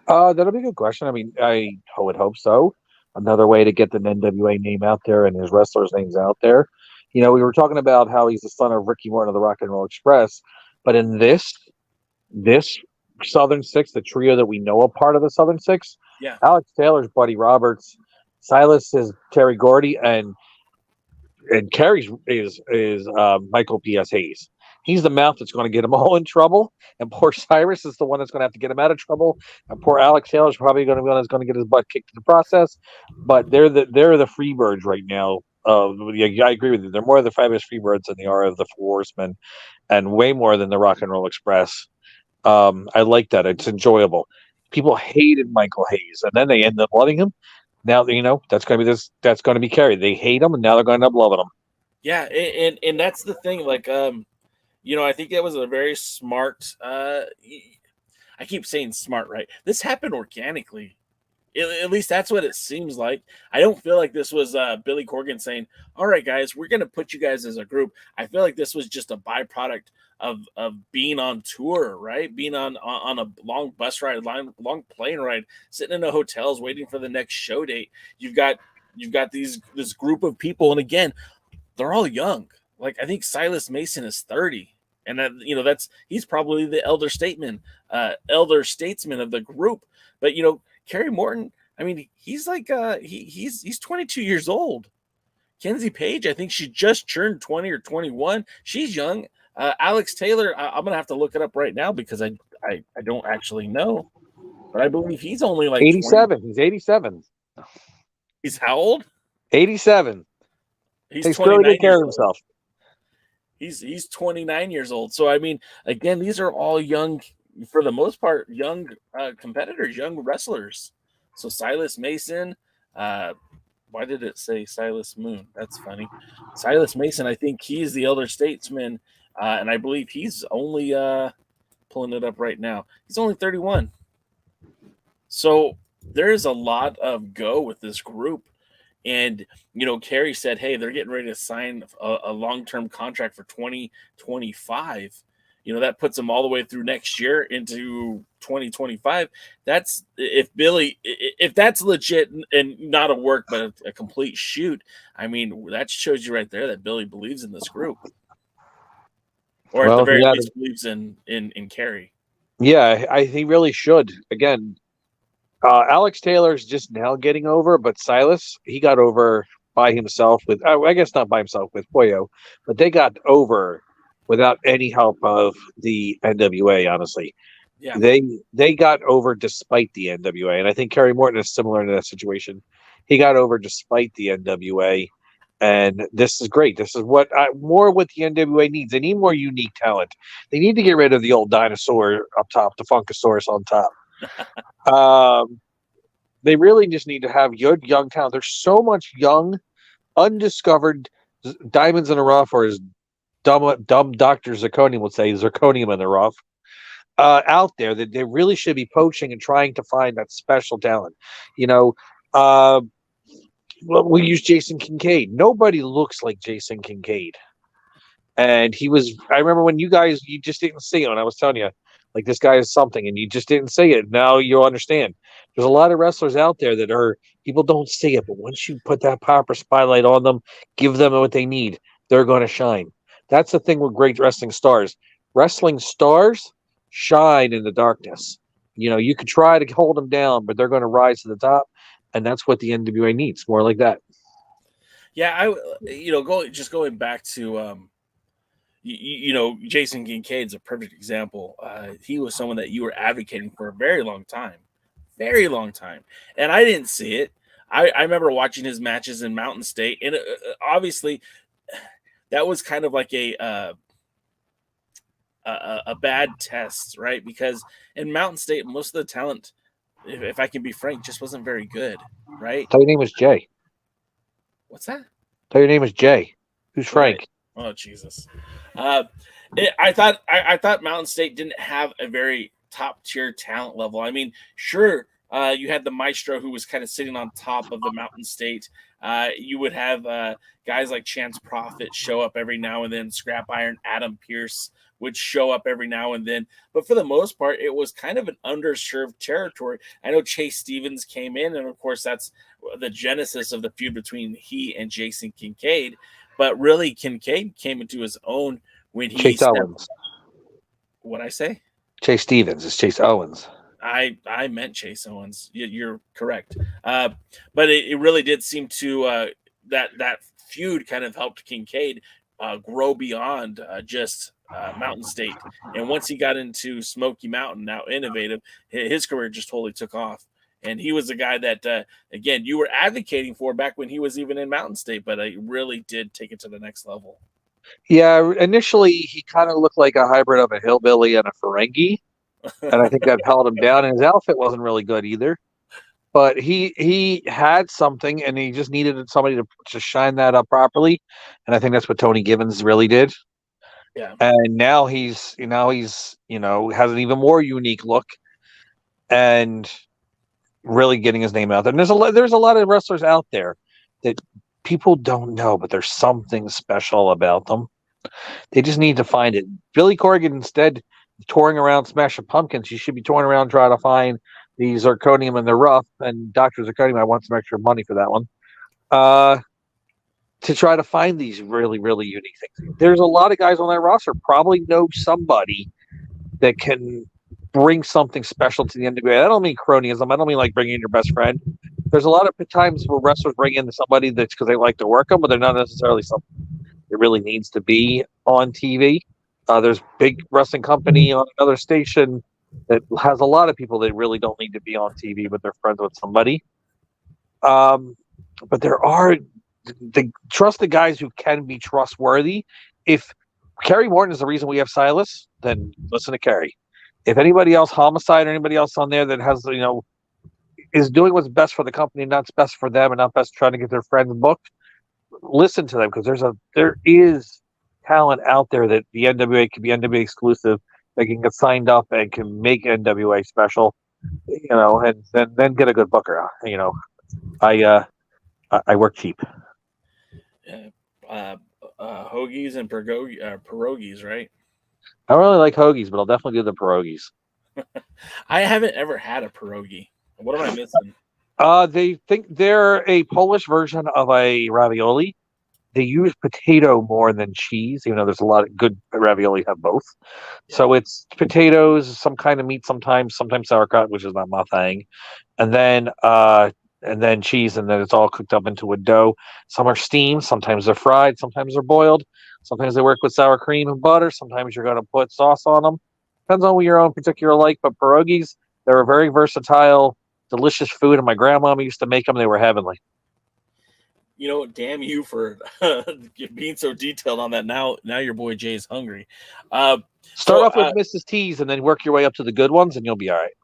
That'll be a good question. I mean, I would hope so. Another way to get the NWA name out there and his wrestlers' names out there. We were talking about how he's the son of Ricky Morton of the Rock and Roll Express, but in this Southern Six, the trio that we know a part of the Southern Six, yeah, Alex Taylor's Buddy Roberts, Silas is Terry Gordy, and Kerry's is Michael P.S. Hayes. He's the mouth that's going to get them all in trouble, and poor Cyrus is the one that's going to have to get him out of trouble. And poor Alex Taylor's probably going to be one that's going to get his butt kicked in the process. But they're the Freebirds right now. I agree with you. They're more of the fabulous Freebirds than they are of the Four Horsemen, and way more than the Rock and Roll Express. I like that. It's enjoyable. People hated Michael Hayes, and then they end up loving him. Now that's going to be that's going to be Kerry. They hate him, and now they're going to end up loving him. Yeah, and that's the thing. Like, I think that was a very smart. I keep saying smart, right? This happened organically. At least that's what it seems like. I don't feel like this was Billy Corgan saying, all right, guys, we're going to put you guys as a group. I feel like this was just a byproduct of being on tour, right? Being on a long bus ride, long plane ride, sitting in the hotels waiting for the next show date. You've got this group of people. And again, they're all young. Like, I think Silas Mason is 30. And that, he's probably the elder statesman of the group. But Kerry Morton, I mean, he's like he's 22 years old. Kenzie Page, I think she just turned 20 or 21. She's young. Alex Taylor, I'm gonna have to look it up right now because I don't actually know, but I believe he's only like 87. 20. He's 87. He's how old? 87. He's really good care of himself. He's 29 years old. So I mean, again, these are all young, for the most part, young competitors, young wrestlers. So Silas Mason, why did it say Silas Moon? That's funny. Silas Mason, I think he's the elder statesman, and I believe he's only pulling it up right now. He's only 31. So there's a lot of go with this group. And, Kerry said, hey, they're getting ready to sign a long-term contract for 2025. That puts them all the way through next year into 2025. That's if that's legit and not a work, but a complete shoot. I mean, that shows you right there that Billy believes in this group, or at the very least believes in Kerry. Yeah, he really should. Again, Alex Taylor's just now getting over, but Silas, he got over by himself with, I guess not by himself, with Pollo, but they got over without any help of the NWA, honestly. Yeah. They got over despite the NWA, and I think Kerry Morton is similar to that situation. He got over despite the NWA, and this is great. This is what the NWA needs. They need more unique talent. They need to get rid of the old dinosaur up top, the Funkasaurus on top. They really just need to have good young talent. There's so much young, undiscovered diamonds in the rough, or as dumb Dr. Zirconium would say, zirconium in the rough, out there that they really should be poaching and trying to find that special talent. We use Jason Kincaid. Nobody looks like Jason Kincaid. And I remember when you just didn't see it when I was telling you, like, this guy is something, and you just didn't say it. Now you'll understand. There's a lot of wrestlers out there that people don't see it, but once you put that proper spotlight on them, give them what they need, they're going to shine. That's the thing with great wrestling stars. Wrestling stars shine in the darkness. You could try to hold them down, but they're going to rise to the top, and that's what the NWA needs, more like that. Yeah, going back to Jason Kincaid's a perfect example. He was someone that you were advocating for a very long time, and I didn't see it. I remember watching his matches in Mountain State, and obviously that was kind of like a bad test, right? Because in Mountain State, most of the talent, if I can be frank, just wasn't very good, right? Tell your name was Jay. What's that? Tell your name was Jay. Who's Frank? Oh, Jesus. I thought Mountain State didn't have a very top tier talent level. I mean, sure, you had the Maestro who was kind of sitting on top of the Mountain State. You would have guys like Chance Prophet show up every now and then. Scrap Iron Adam Pierce would show up every now and then. But for the most part, it was kind of an underserved territory. I know Chase Stevens came in, and of course, that's the genesis of the feud between he and Jason Kincaid. But really, Kincaid came into his own when he Chase Owens. What'd I say? Chase Stevens. It's Chase Owens. I meant Chase Owens. You're correct. But it really did seem to that feud kind of helped Kincaid grow beyond just Mountain State. And once he got into Smoky Mountain, now Innovative, his career just totally took off. And he was a guy that, again, you were advocating for back when he was even in Mountain State, but he really did take it to the next level. Yeah, initially he kind of looked like a hybrid of a hillbilly and a Ferengi, and I think that held him down. And his outfit wasn't really good either. But he had something, and he just needed somebody to shine that up properly. And I think that's what Tony Gibbons really did. Yeah. And now he's has an even more unique look, and really getting his name out there. And there's a lot of wrestlers out there that people don't know, but there's something special about them. They just need to find it. Billy Corgan, instead of touring around Smashing Pumpkins, you should be touring around trying to find the Zirconium and the Rough. And Dr. Zirconium, I want some extra money for that one. to try to find these really, really unique things. There's a lot of guys on that roster probably know somebody that can bring something special to the NWA. I don't mean cronyism. I don't mean like bringing in your best friend. There's a lot of times where wrestlers bring in somebody that's because they like to work them, but they're not necessarily something that really needs to be on TV. There's big wrestling company on another station that has a lot of people that really don't need to be on TV, but they're friends with somebody. But there are trust the guys who can be trustworthy. If Kerry Morton is the reason we have Silas, then listen to Kerry. If anybody else, Homicide or anybody else on there that has, is doing what's best for the company, not best for them, and not best trying to get their friends booked, listen to them because there is talent out there that the NWA can be NWA exclusive. They can get signed up and can make NWA special, and then get a good booker out. I work cheap. Hoagies and pierogies, right? I don't really like hoagies, but I'll definitely do the pierogies. I haven't ever had a pierogi. What am I missing? They think they're a Polish version of a ravioli. They use potato more than cheese, even though there's a lot of good ravioli have both. Yeah. So it's potatoes, some kind of meat, sometimes sauerkraut, which is not my thing, and then cheese, and then it's all cooked up into a dough. Some are steamed, sometimes they're fried, sometimes they're boiled, sometimes they work with sour cream and butter, sometimes you're going to put sauce on them. Depends on what your own particular like, but pierogies, they're a very versatile, delicious food, and my grandmama used to make them. They were heavenly. Damn you for being so detailed on that. Now your boy Jay is hungry. Start off with Mrs. T's and then work your way up to the good ones, and you'll be all right.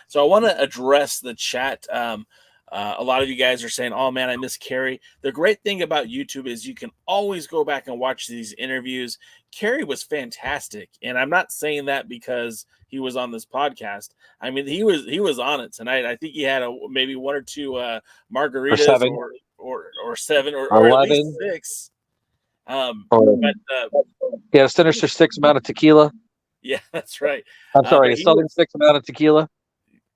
So I want to address the chat. A lot of you guys are saying, oh, man, I miss Kerry. The great thing about YouTube is you can always go back and watch these interviews. Kerry was fantastic, and I'm not saying that because he was on this podcast. I mean, he was on it tonight. I think he had maybe one or two margaritas or seven or 11. Or at least 6. Yeah, a sinister 6 amount of tequila. Yeah, that's right. I'm sorry, a southern 6 amount of tequila.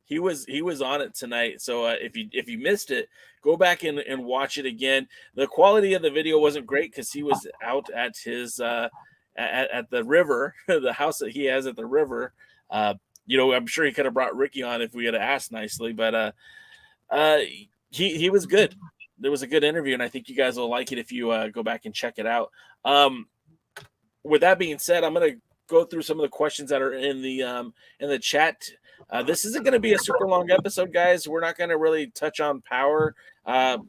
He was on it tonight. So if you missed it, go back and watch it again. The quality of the video wasn't great because he was out at his at the river, the house that he has at the river. I'm sure he could have brought Ricky on if we had asked nicely, but he was good. There was a good interview, and I think you guys will like it if you go back and check it out. With that being said, I'm going to go through some of the questions that are in the chat. This isn't going to be a super long episode, guys. We're not going to really touch on Power. I'll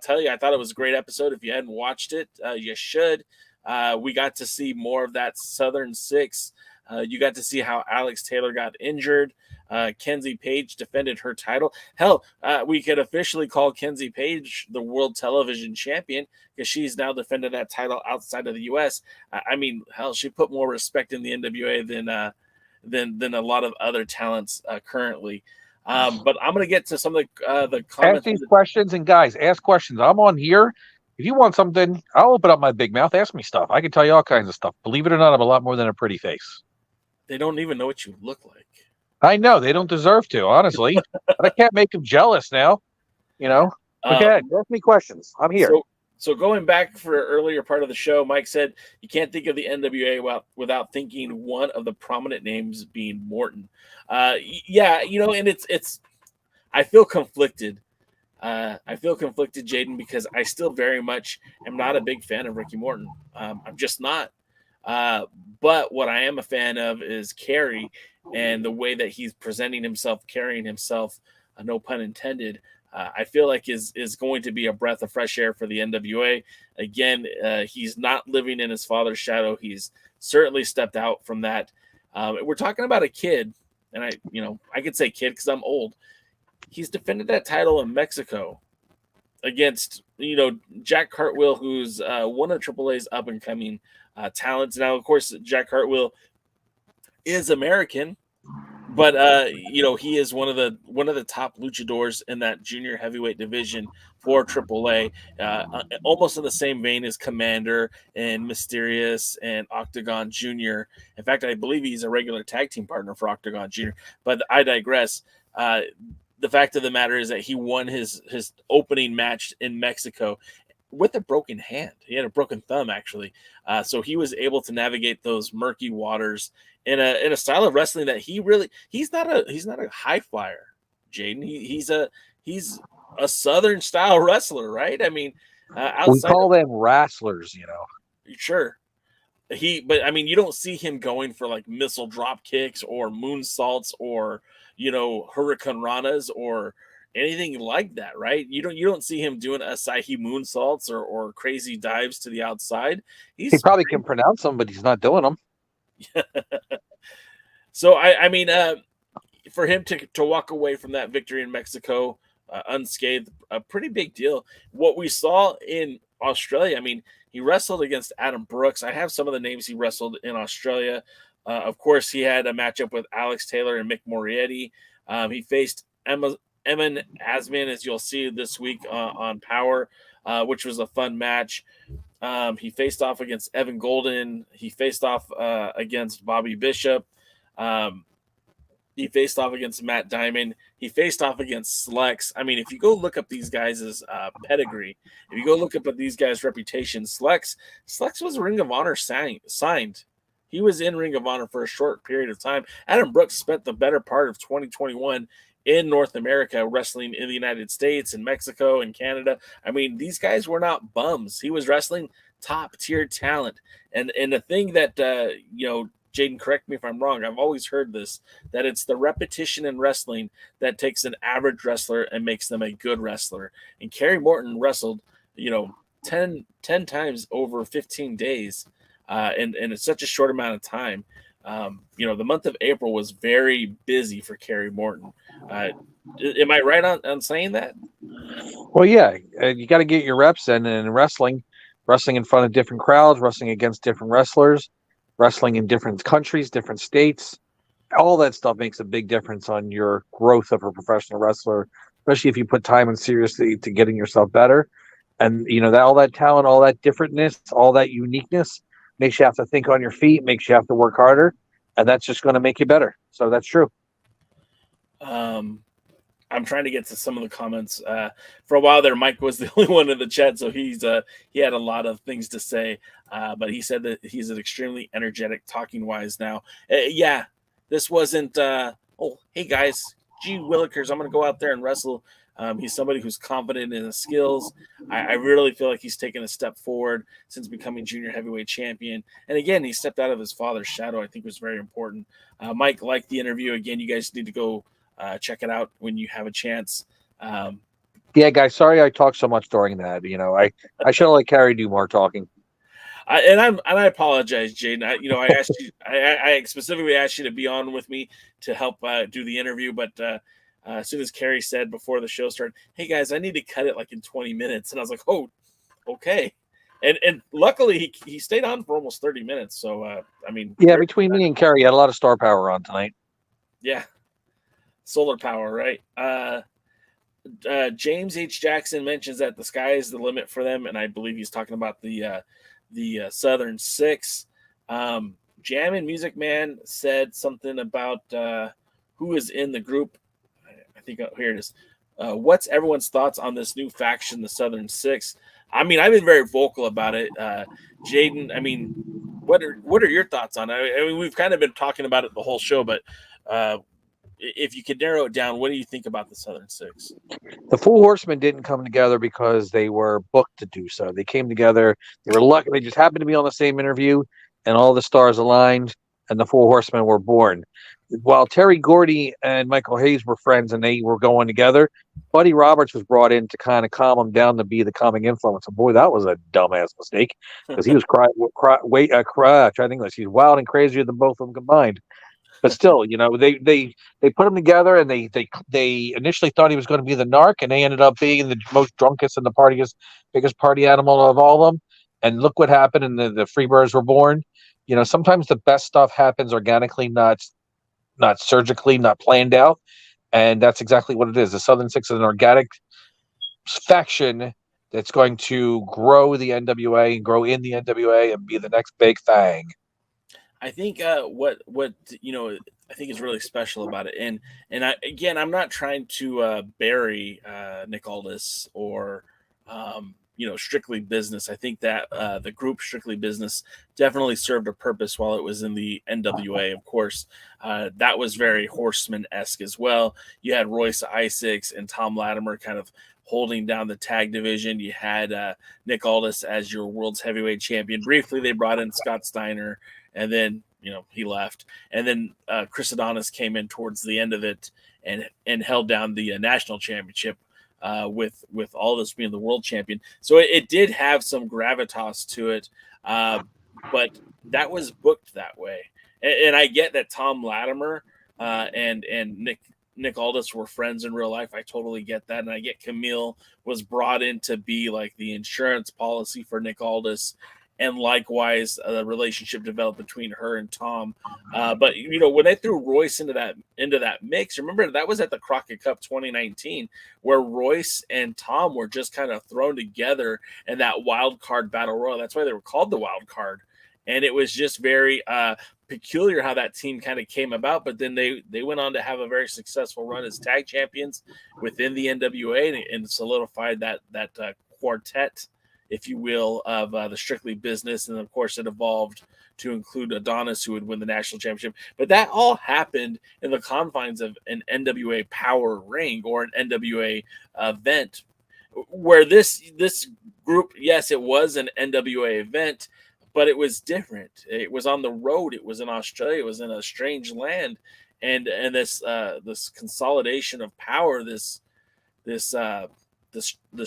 tell you, I thought it was a great episode. If you hadn't watched it, you should. We got to see more of that Southern 6. You got to see how Alex Taylor got injured. Kenzie Page defended her title. Hell, we could officially call Kenzie Page the world television champion because she's now defended that title outside of the U.S. I mean, hell, she put more respect in the NWA than a lot of other talents currently. But I'm going to get to some of the comments. Ask these questions, and guys, ask questions. I'm on here. If you want something, I'll open up my big mouth. Ask me stuff. I can tell you all kinds of stuff. Believe it or not, I'm a lot more than a pretty face. They don't even know what you look like. I know. They don't deserve to, honestly. But I can't make them jealous now. Okay, ask me questions. I'm here. So going back for an earlier part of the show, Mike said you can't think of the NWA without thinking one of the prominent names being Morton. Yeah, and it's. I feel conflicted. Jaden, because I still very much am not a big fan of Ricky Morton. I'm just not. But what I am a fan of is Kerry and the way that he's presenting himself, carrying himself, no pun intended. I feel like is going to be a breath of fresh air for the NWA. Again, he's not living in his father's shadow. He's certainly stepped out from that. We're talking about a kid, and I could say kid because I'm old. He's defended that title in Mexico against, Jack Cartwheel, who's one of AAA's up-and-coming talents. Now, of course, Jack Cartwheel is American, but he is one of the top luchadors in that junior heavyweight division for AAA, almost in the same vein as Commander and Mysterious and Octagon Jr. In fact, I believe he's a regular tag team partner for Octagon Jr. But I digress. The fact of the matter is that he won his opening match in Mexico. with a broken hand. He had a broken thumb actually, so he was able to navigate those murky waters in a style of wrestling that he's not a high flyer, Jaden. He's a Southern style wrestler, right? I mean, We outside call of them wrestlers, sure. But I mean, you don't see him going for like missile drop kicks or moonsaults or hurricane ranas or anything like that, right? You don't see him doing Asahi moonsaults or crazy dives to the outside. He He's probably can pronounce them, but he's not doing them. so I mean, for him to walk away from that victory in Mexico unscathed, a pretty big deal. What we saw in Australia, I mean, he wrestled against Adam Brooks. I have some of the names he wrestled in Australia. Of course, he had a matchup with Alex Taylor and Mick Morietti. He faced Eman Asman, as you'll see this week on Power, which was a fun match. He faced off against Evan Golden. He faced off against Bobby Bishop. He faced off against Matt Diamond. He faced off against Slex. I mean, if you go look up these guys' pedigree, if you go look up at these guys' reputation, Slex was Ring of Honor signed. He was in Ring of Honor for a short period of time. Adam Brooks spent the better part of 2021 in North America, wrestling in the United States and Mexico and Canada. I mean, these guys were not bums. He was wrestling top-tier talent. And the thing that, Jaden, correct me if I'm wrong, I've always heard this, that it's the repetition in wrestling that takes an average wrestler and makes them a good wrestler. And Kerry Morton wrestled, 10 times over 15 days and it's such a short amount of time. The month of April was very busy for Kerry Morton. Am I right on saying that? Well, yeah, you got to get your reps in, and wrestling in front of different crowds, wrestling against different wrestlers, wrestling in different countries, different states. All that stuff makes a big difference on your growth of a professional wrestler, especially if you put time and seriously to getting yourself better. And, that all that talent, all that differentness, all that uniqueness makes you have to think on your feet, makes you have to work harder, and that's just going to make you better. So that's true. I'm trying to get to some of the comments. For a while there, Mike was the only one in the chat, so he had a lot of things to say. But he said that he's extremely energetic, talking wise now. Yeah, this wasn't. Hey guys, gee willikers, I'm gonna go out there and wrestle. He's somebody who's confident in his skills. I really feel like he's taken a step forward since becoming junior heavyweight champion. And again, he stepped out of his father's shadow. I think was very important. Mike liked the interview. Again, you guys need to go check it out when you have a chance. Yeah, guys, sorry I talked so much during that. I should have let Kerry do more talking. I apologize, Jaden. I asked you. I specifically asked you to be on with me to help do the interview, but as soon as Kerry said before the show started, "Hey guys, I need to cut it like in 20 minutes," and I was like, "Oh, okay." And luckily he stayed on for almost 30 minutes. So yeah, between me and Kerry, had a lot of star power on tonight. Yeah, solar power, right? James H. Jackson mentions that the sky is the limit for them, and I believe he's talking about the Southern Six. Jam and Music Man said something about who is in the group. I think here it is. What's everyone's thoughts on this new faction, the Southern Six? I mean, I've been very vocal about it. Jaden, I mean, what are your thoughts on it? I mean, we've kind of been talking about it the whole show, but if you could narrow it down, what do you think about the Southern Six? The Four Horsemen didn't come together because they were booked to do so. They came together. They were lucky. They just happened to be on the same interview, and all the stars aligned, and the Four Horsemen were born. While Terry Gordy and Michael Hayes were friends and they were going together, Buddy Roberts was brought in to kind of calm them down, to be the calming influence. And boy, that was a dumbass mistake, because he was trying to think he's wild and crazier than both of them combined. But still, they put him together, and they initially thought he was going to be the narc, and they ended up being the most drunkest and the biggest party animal of all of them. And look what happened, and the Freebirds were born. Sometimes the best stuff happens organically, not surgically, not planned out, and that's exactly what it is. The Southern Six is an organic faction that's going to grow the NWA and grow in the NWA and be the next big thing. I think what I think is really special about it, and I'm not trying to bury Nick Aldis or Strictly Business. I think that the group Strictly Business definitely served a purpose while it was in the NWA. Of course, that was very Horseman-esque as well. You had Royce Isaacs and Tom Latimer kind of holding down the tag division. You had Nick Aldis as your world's heavyweight champion. Briefly, they brought in Scott Steiner, and then he left. And then Chris Adonis came in towards the end of it and held down the national championship with Aldis being the world champion. So it did have some gravitas to it, but that was booked that way. And I get that Tom Latimer and Nick Aldis were friends in real life. I totally get that. And I get Camille was brought in to be like the insurance policy for Nick Aldis. And likewise, the relationship developed between her and Tom. But when they threw Royce into that mix, remember that was at the Crockett Cup 2019, where Royce and Tom were just kind of thrown together in that wild card battle royal. That's why they were called the wild card. And it was just very peculiar how that team kind of came about. But then they went on to have a very successful run as tag champions within the NWA and solidified that quartet, if you will, of the Strictly Business. And of course, it evolved to include Adonis, who would win the national championship. But that all happened in the confines of an NWA Power Ring or an NWA event, where this group, yes, it was an NWA event, but it was different. It was on the road. It was in Australia. It was in a strange land, and this consolidation of power, this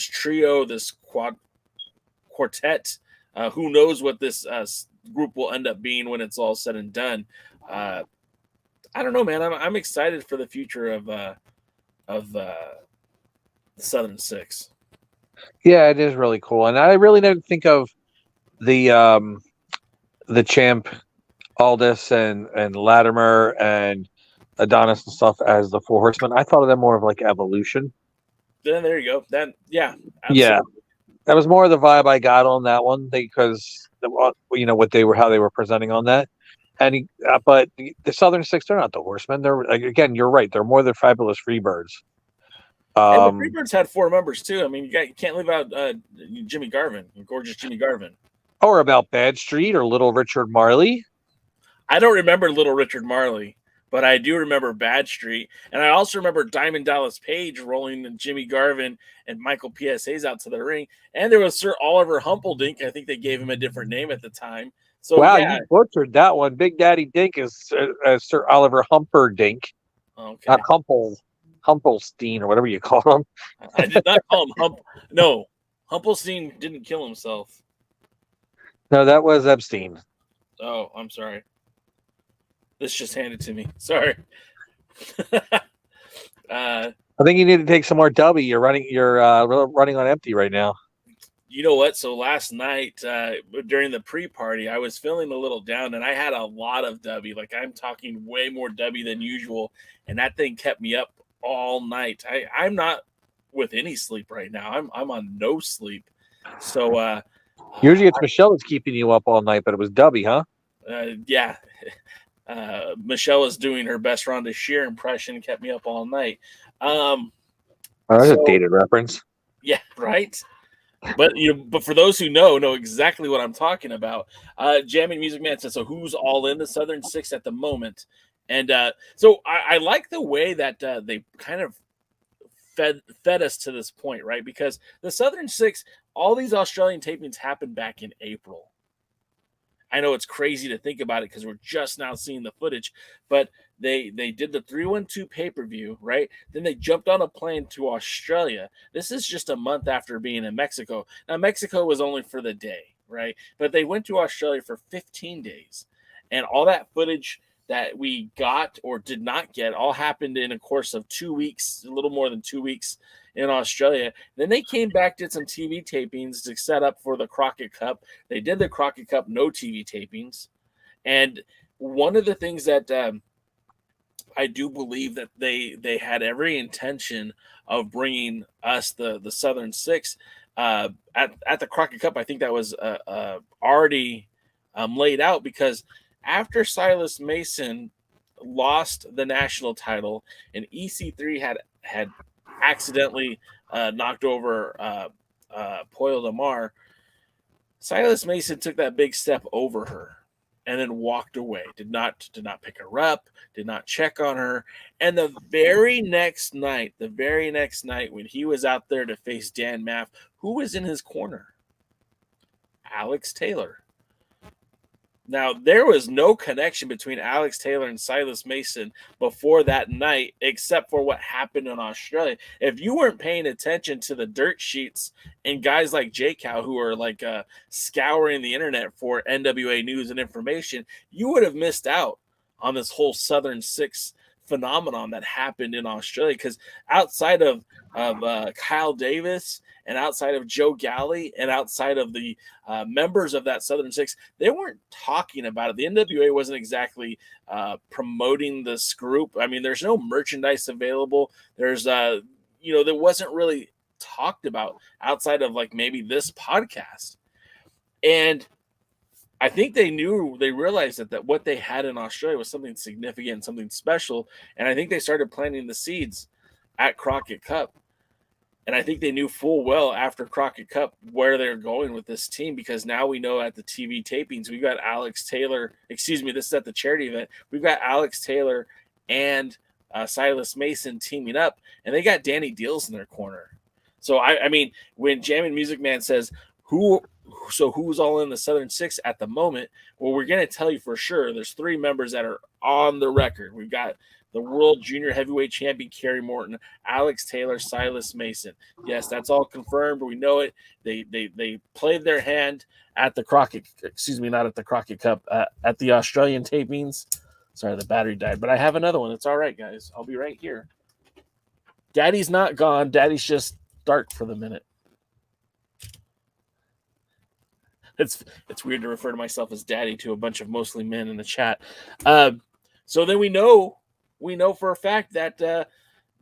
trio, this quartet. Who knows what this group will end up being when it's all said and done? I don't know, man. I'm excited for the future of the Southern Six. Yeah, it is really cool, and I really didn't think of the champ Aldis and Latimer and Adonis and stuff as the Four Horsemen. I thought of them more of like Evolution. Then there you go. Absolutely. Yeah. That was more of the vibe I got on that one because how they were presenting on that, and but the Southern Six, they're not the Horsemen. They're again, you're right. They're more the Fabulous Freebirds. And the Freebirds had 4 members too. I mean, you can't leave out Jimmy Garvin, gorgeous Jimmy Garvin. Or about Bad Street or Little Richard Marley. I don't remember Little Richard Marley, but I do remember Bad Street. And I also remember Diamond Dallas Page rolling Jimmy Garvin and Michael PSAs out to the ring. And there was Sir Oliver Humpeldink. I think they gave him a different name at the time. So wow, yeah. You butchered that one. Big Daddy Dink is Sir Oliver Humperdink. Okay. Not Humpelstein or whatever you call him. I did not call him No, Humpelstein didn't kill himself. No, that was Epstein. Oh, I'm sorry. This just handed to me. Sorry. I think you need to take some more W. You're running on empty right now. You know what? So last night during the pre-party, I was feeling a little down, and I had a lot of W. Like I'm talking way more W than usual, and that thing kept me up all night. I'm not with any sleep right now. I'm on no sleep. So usually it's Michelle that's keeping you up all night, but it was W, huh? Yeah. Michelle is doing her best Rhonda Shear impression, kept me up all night. That's a dated reference. Yeah, right. But but for those who know exactly what I'm talking about. Jamming Music Man says, so who's all in the Southern Six at the moment? And so I like the way that they kind of fed us to this point, right? Because the Southern Six, all these Australian tapings happened back in April. I know it's crazy to think about it because we're just now seeing the footage, but they did the 312 pay-per-view, right? Then they jumped on a plane to Australia. This is just a month after being in Mexico. Now, Mexico was only for the day, right? But they went to Australia for 15 days. And all that footage that we got or did not get all happened in a course of 2 weeks, a little more than 2 weeks in Australia. Then they came back, did some TV tapings to set up for the Crockett Cup. They did the Crockett Cup, no TV tapings. And one of the things that I do believe that they had every intention of bringing us the Southern Six at the Crockett Cup. I think that was already laid out because after Silas Mason lost the national title and EC3 had accidentally knocked over Poile Lamar, Silas Mason took that big step over her and then walked away. Did not pick her up, did not check on her. And the very next night when he was out there to face Dan Maff, who was in his corner? Alex Taylor. Now, there was no connection between Alex Taylor and Silas Mason before that night, except for what happened in Australia. If you weren't paying attention to the dirt sheets and guys like J-Cow who are like scouring the internet for NWA news and information, you would have missed out on this whole Southern Six phenomenon that happened in Australia. Because outside of Kyle Davis and outside of Joe Galley and outside of the members of that Southern Six, they weren't talking about it. The NWA wasn't exactly promoting this group. I mean, there's no merchandise available. There's, there wasn't really talked about outside of like maybe this podcast. And I think they realized that what they had in Australia was something significant, something special. And I think they started planting the seeds at Crockett Cup. And I think they knew full well after Crockett Cup where they're going with this team, because now we know at the TV tapings, we've got Alex Taylor. This is at the charity event. We've got Alex Taylor and Silas Mason teaming up, and they got Danny Deals in their corner. So, I mean, when Jammin' Music Man says, who's all in the Southern Six at the moment? Well, we're going to tell you for sure. There's 3 members that are on the record. We've got the World Junior Heavyweight Champion Kerry Morton, Alex Taylor, Silas Mason. Yes, that's all confirmed. We know it. They played their hand at the not at the Crockett Cup, at the Australian tapings. Sorry, the battery died, but I have another one. It's all right, guys. I'll be right here. Daddy's not gone. Daddy's just dark for the minute. It's weird to refer to myself as daddy to a bunch of mostly men in the chat. So then we know for a fact that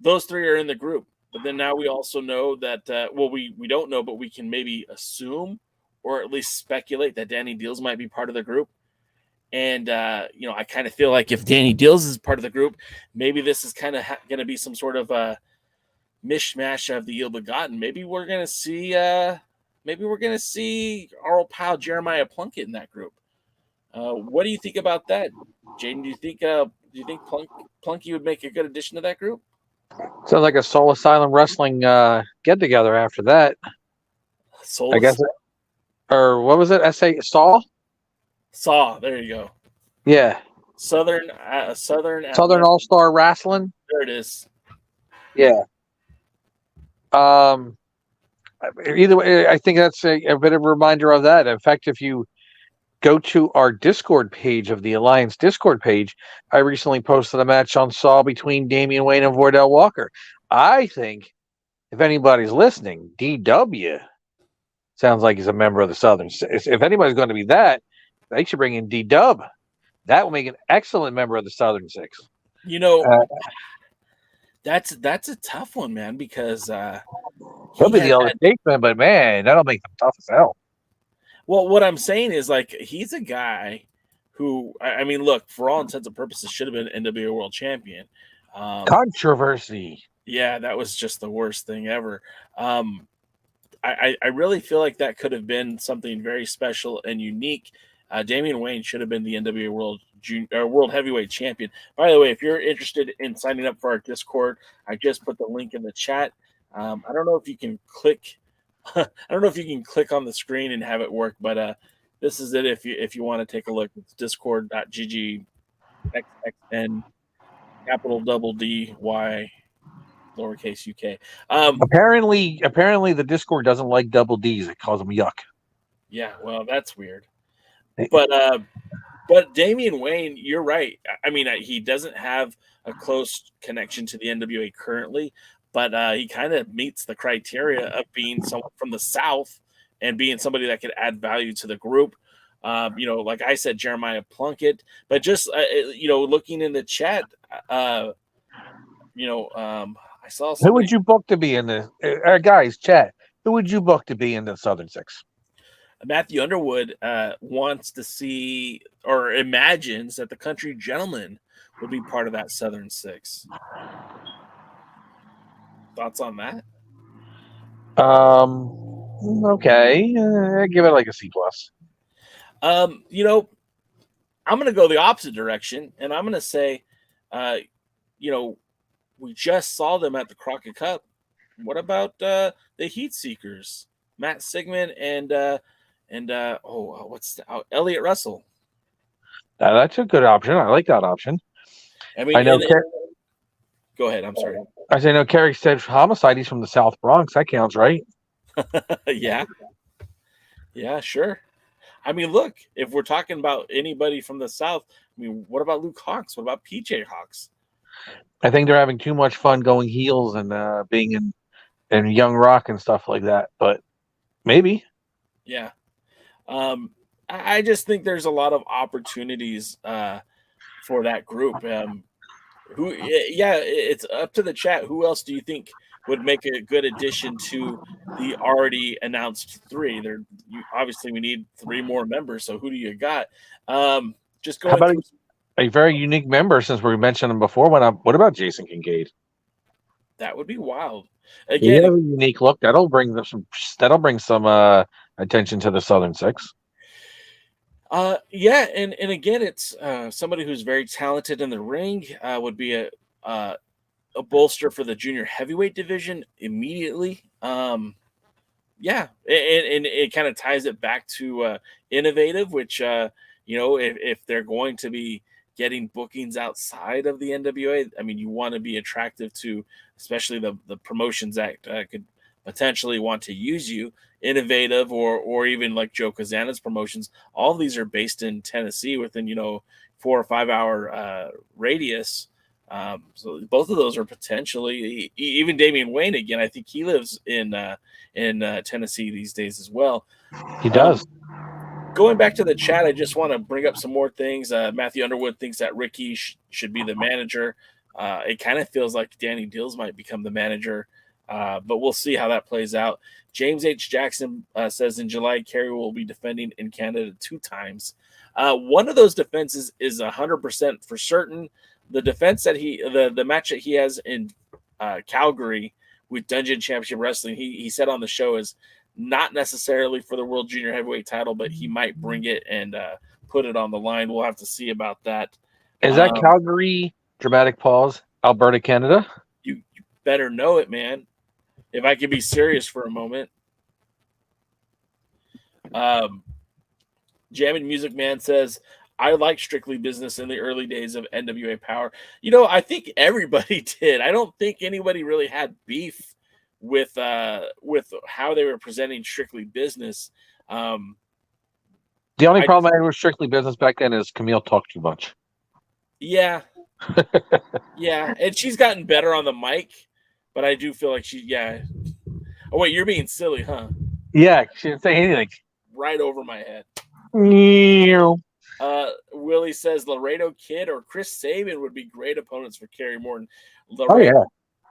those 3 are in the group. But then now we also know that, we don't know, but we can maybe assume or at least speculate that Danny Deals might be part of the group. And, I kind of feel like if Danny Deals is part of the group, maybe this is kind of going to be some sort of a mishmash of the Ill Begotten. Maybe we're going to see our old pal Jeremiah Plunkett in that group. What do you think about that, Jaden? Do you think Plunky would make a good addition to that group? Sounds like a Soul Asylum Wrestling get together after that. I guess. Or what was it? Saw. There you go. Yeah. Southern All-Star Wrestling. There it is. Yeah. Either way, I think that's a bit of a reminder of that. In fact, if you go to our Discord page of the Alliance Discord page, I recently posted a match on Saw between Damian Wayne and Vordell Walker. I think, if anybody's listening, DW sounds like he's a member of the Southern. If anybody's going to be that, they should bring in D-Dub. That will make an excellent member of the Southern Six. That's a tough one, man, because he'll be the other statesman, but man, that'll make them tough as hell. Well, what I'm saying is, like, he's a guy who, I mean, look, for all intents and purposes, should have been NWA World Champion. Controversy. Yeah, that was just the worst thing ever. I really feel like that could have been something very special and unique. Damian Wayne should have been the NWA World Heavyweight Champion. By the way, if you're interested in signing up for our Discord, I just put the link in the chat. I don't know if you can click. I don't know if you can click on the screen and have it work, but this is it. If you want to take a look, it's discord.gg xxn capital double D Y lowercase UK. Apparently, the Discord doesn't like double D's. It calls them yuck. Yeah, well, that's weird. But Damian Wayne, you're right. I mean, he doesn't have a close connection to the NWA currently, but he kind of meets the criteria of being someone from the South and being somebody that could add value to the group. Like I said, Jeremiah Plunkett, but just, looking in the chat, I saw somebody. Who would you book to be in the guys chat? Who would you book to be in the Southern Six? Matthew Underwood wants to see or imagines that the Country Gentleman will be part of that Southern Six. Thoughts on that? Okay, give it like a C plus. You know, I'm going to go the opposite direction, and I'm going to say, you know, we just saw them at the Crockett Cup. What about the Heat Seekers, Matt Sigmund Elliot Russell? That's a good option. I like that option. I mean, I know. Go ahead. I'm sorry. I say no. Kerry said Homicide. He's from the South Bronx. That counts, right? Yeah. Yeah, sure. I mean, look, if we're talking about anybody from the South, I mean, what about Luke Hawks? What about PJ Hawks? I think they're having too much fun going heels and being in Young Rock and stuff like that. But maybe. Yeah. I just think there's a lot of opportunities for that group. It's up to the chat. Who else do you think would make a good addition to the already announced three? Obviously we need 3 more members. So who do you got? Just going. How about a very unique member, since we mentioned him before? What about Jason Kincaid? That would be wild. Again, he has a unique look. That'll bring some attention to the Southern Six. Yeah, and again, it's somebody who's very talented in the ring. Would be a bolster for the junior heavyweight division immediately. Yeah, and it kind of ties it back to innovative, which if they're going to be getting bookings outside of the NWA, I mean, you want to be attractive to, especially the promotions that could potentially want to use you. Innovative or even like Joe Kazana's promotions, all of these are based in Tennessee within 4 or 5 hour radius. So both of those are potentially, even Damian Wayne, again, I think he lives in Tennessee these days as well. He does. Going back to the chat, I just want to bring up some more things. Matthew Underwood thinks that Ricky should be the manager. It kind of feels like Danny Dills might become the manager, but we'll see how that plays out. James H. Jackson says in July, Kerry will be defending in Canada 2 times. One of those defenses is 100% for certain. The defense that the match that he has in Calgary with Dungeon Championship Wrestling, he said on the show, is not necessarily for the World Junior Heavyweight title, but he might bring it and put it on the line. We'll have to see about that. Is that Calgary, dramatic pause, Alberta, Canada? You better know it, man. If I could be serious for a moment. Jammin' Music Man says, I liked Strictly Business in the early days of NWA Power. I think everybody did. I don't think anybody really had beef with how they were presenting Strictly Business. The only problem I had with Strictly Business back then is Camille talked too much. Yeah. Yeah. And she's gotten better on the mic, but I do feel like Oh, wait, you're being silly, huh? Yeah, she didn't say anything. Right over my head. Willie says Laredo Kid or Chris Sabin would be great opponents for Kerry Morton.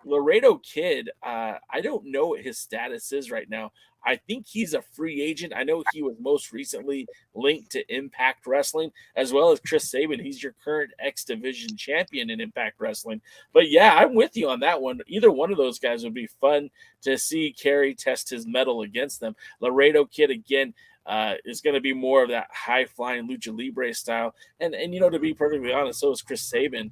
Laredo Kid, I don't know what his status is right now. I think he's a free agent. I know he was most recently linked to Impact Wrestling, as well as Chris Sabin. He's your current X Division champion in Impact Wrestling. But yeah, I'm with you on that one. Either one of those guys would be fun to see Kerry test his mettle against them. Laredo Kid, again, is going to be more of that high-flying lucha libre style. And to be perfectly honest, so is Chris Sabin.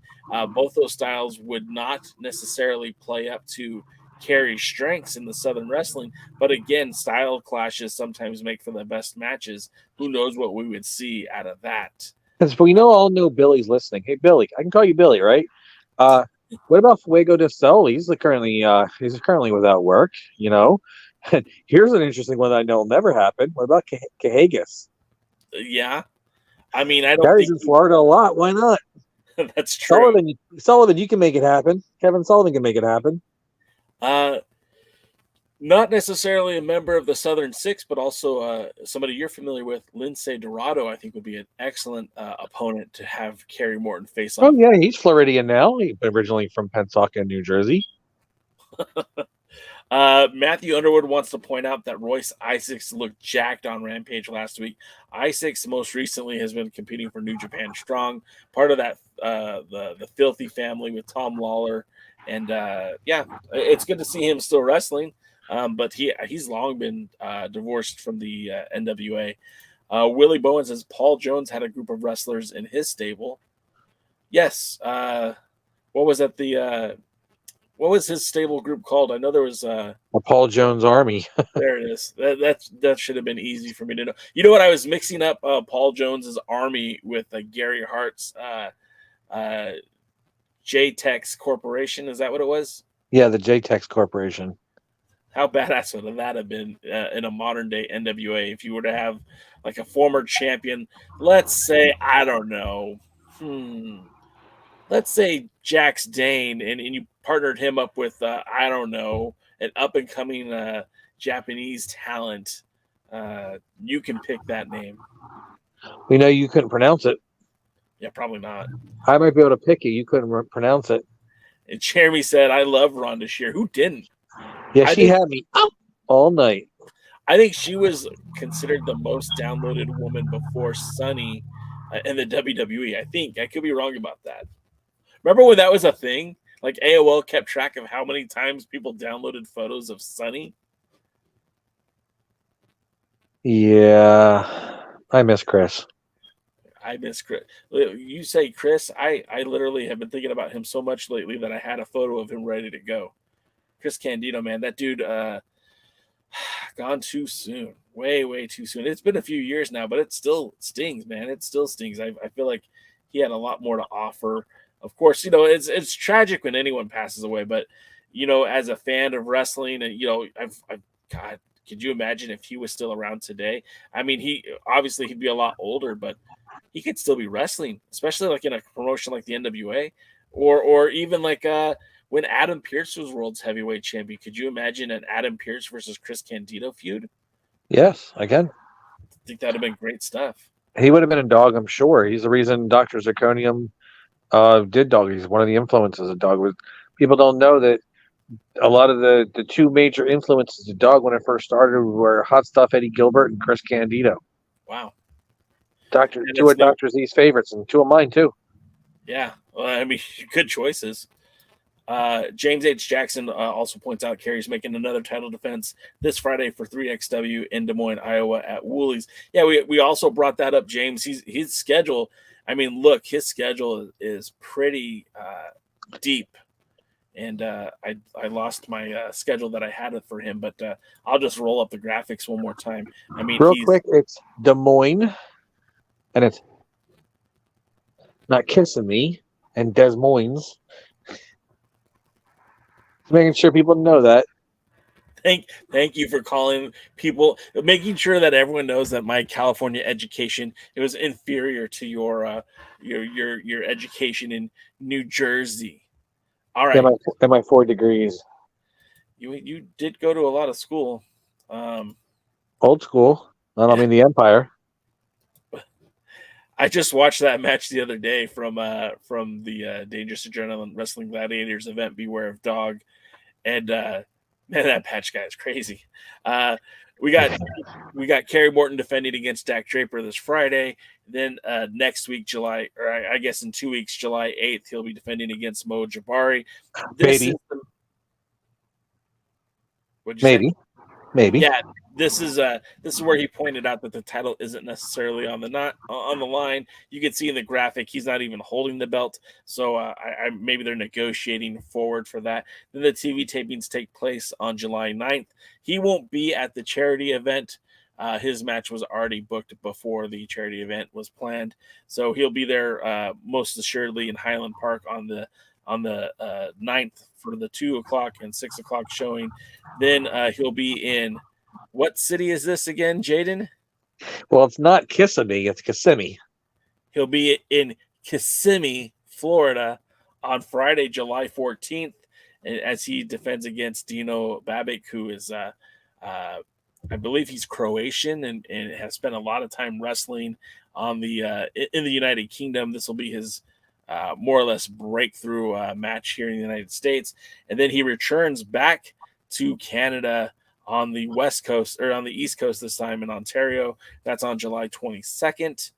Both those styles would not necessarily play up to Kerry's strengths in the Southern Wrestling. But again, style clashes sometimes make for the best matches. Who knows what we would see out of that? Because we all know Billy's listening. Hey, Billy, I can call you Billy, right? What about Fuego del Sol? He's currently without work, And here's an interesting one that I know will never happen. What about Cahagas? Yeah. I mean, I don't Gary's in Florida a lot. Why not? That's true. Sullivan, you can make it happen. Kevin Sullivan can make it happen. Not necessarily a member of the Southern Six, but also somebody you're familiar with, Lindsay Dorado, I think would be an excellent opponent to have Kerry Morton face off. Oh, yeah, he's Floridian now. He's originally from Pensacola, New Jersey. Matthew Underwood wants to point out that Royce Isaacs looked jacked on Rampage last week. Isaacs most recently has been competing for New Japan Strong, part of that the Filthy family with Tom Lawler. And yeah, it's good to see him still wrestling. But he's long been divorced from the NWA. Willie Bowen says Paul Jones had a group of wrestlers in his stable. Yes. What was that? What was his stable group called? I know there was A Paul Jones Army. there it is. That should have been easy for me to know. You know what? I was mixing up Paul Jones's Army with Gary Hart's J-Tex Corporation. Is that what it was? Yeah, the J-Tex Corporation. How badass would that have been in a modern day NWA if you were to have like a former champion? Let's say, I don't know. Let's say Jax Dane, and you partnered him up with, I don't know, an up and coming Japanese talent. You can pick that name. We know you couldn't pronounce it. Yeah, probably not. I might be able to pick it. You couldn't pronounce it. And Jeremy said, I love Rhonda Shear. Who didn't? Yeah, she had me up all night. I think she was considered the most downloaded woman before Sunny in the WWE. I think. I could be wrong about that. Remember when that was a thing? Like AOL kept track of how many times people downloaded photos of Sunny? Yeah. I miss Chris. I miss Chris. You say Chris, I literally have been thinking about him so much lately that I had a photo of him ready to go. Chris Candido, man, that dude gone too soon. Way too soon. It's been a few years now, but it still stings, man. It still stings. I feel like he had a lot more to offer. Of course, you know, it's tragic when anyone passes away, but you know, as a fan of wrestling, and you know, God, could you imagine if he was still around today? I mean, he'd be a lot older, but he could still be wrestling, especially like in a promotion like the NWA, or even like when Adam Pearce was world's heavyweight champion. Could you imagine an Adam Pearce versus Chris Candido feud? Yes, I can. I think that'd have been great stuff. He would have been a dog, I'm sure. He's the reason Dr. Zirconium did dog. He's one of the influences of dog. People don't know that a lot of the two major influences of dog when it first started were Hot Stuff Eddie Gilbert and Chris Candido. Wow. Two of Dr. Z's favorites, and two of mine too. Yeah, well, I mean, good choices. James H. Jackson also points out Kerry's making another title defense this Friday for 3XW in Des Moines, Iowa at Woolies. Yeah, we also brought that up, James. His schedule, I mean, look, his schedule is pretty deep. And I lost my schedule that I had for him, but I'll just roll up the graphics one more time. I mean, real quick, it's Des Moines, and it's not Kissing Me, and Des Moines. Making sure people know that. Thank you for calling people, making sure that everyone knows that my California education, it was inferior to your education in New Jersey. All right. Am I 4 degrees? You did go to a lot of school. Old school. I mean the Empire. I just watched that match the other day from the Dangerous Adrenaline Wrestling Gladiators event, Beware of Dog. And man, that patch guy is crazy. We got Kerry Morton defending against Dax Draper this Friday. Then next week, July 8th, he'll be defending against Mo Jabari. Maybe. Yeah, this is where he pointed out that the title isn't necessarily on the line. You can see in the graphic he's not even holding the belt. So maybe they're negotiating forward for that. Then the TV tapings take place on July 9th. He won't be at the charity event. His match was already booked before the charity event was planned. So he'll be there most assuredly in Highland Park on the 9th for the 2 o'clock and 6 o'clock showing. Then he'll be in, what city is this again, Jaden? Well, it's not Kissimmee, it's Kissimmee. He'll be in Kissimmee, Florida on Friday, July 14th, as he defends against Dino Babic, who is, I believe he's Croatian and has spent a lot of time wrestling in the United Kingdom. This will be his more or less breakthrough match here in the United States. And then he returns back to Canada on the West Coast, or on the East Coast this time in Ontario. That's on July 22nd.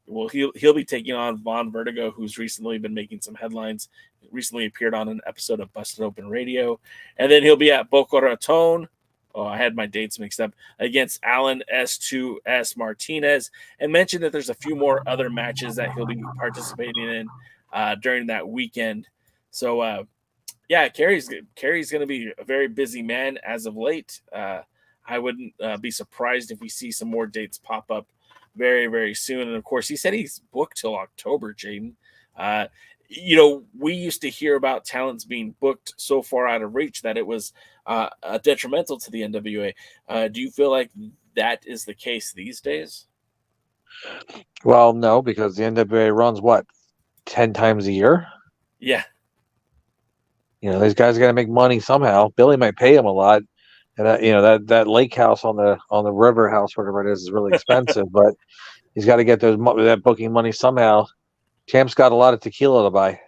well, he'll be taking on Von Vertigo, who's recently been making some headlines. Recently appeared on an episode of Busted Open Radio, and then he'll be at Boca Raton. Oh, I had my dates mixed up, against Alan S2S Martinez, and mentioned that there's a few more other matches that he'll be participating in during that weekend. So, yeah, Kerry's going to be a very busy man as of late. I wouldn't be surprised if we see some more dates pop up very, very soon. And of course, he said he's booked till October, Jaden. We used to hear about talents being booked so far out of reach that it was detrimental to the NWA. Do you feel like that is the case these days? Well, no, because the NWA runs what, 10 times a year? Yeah. These guys got to make money somehow. Billy might pay him a lot, and that lake house on the river house, whatever it is really expensive. But he's got to get that booking money somehow. Champ's got a lot of tequila to buy.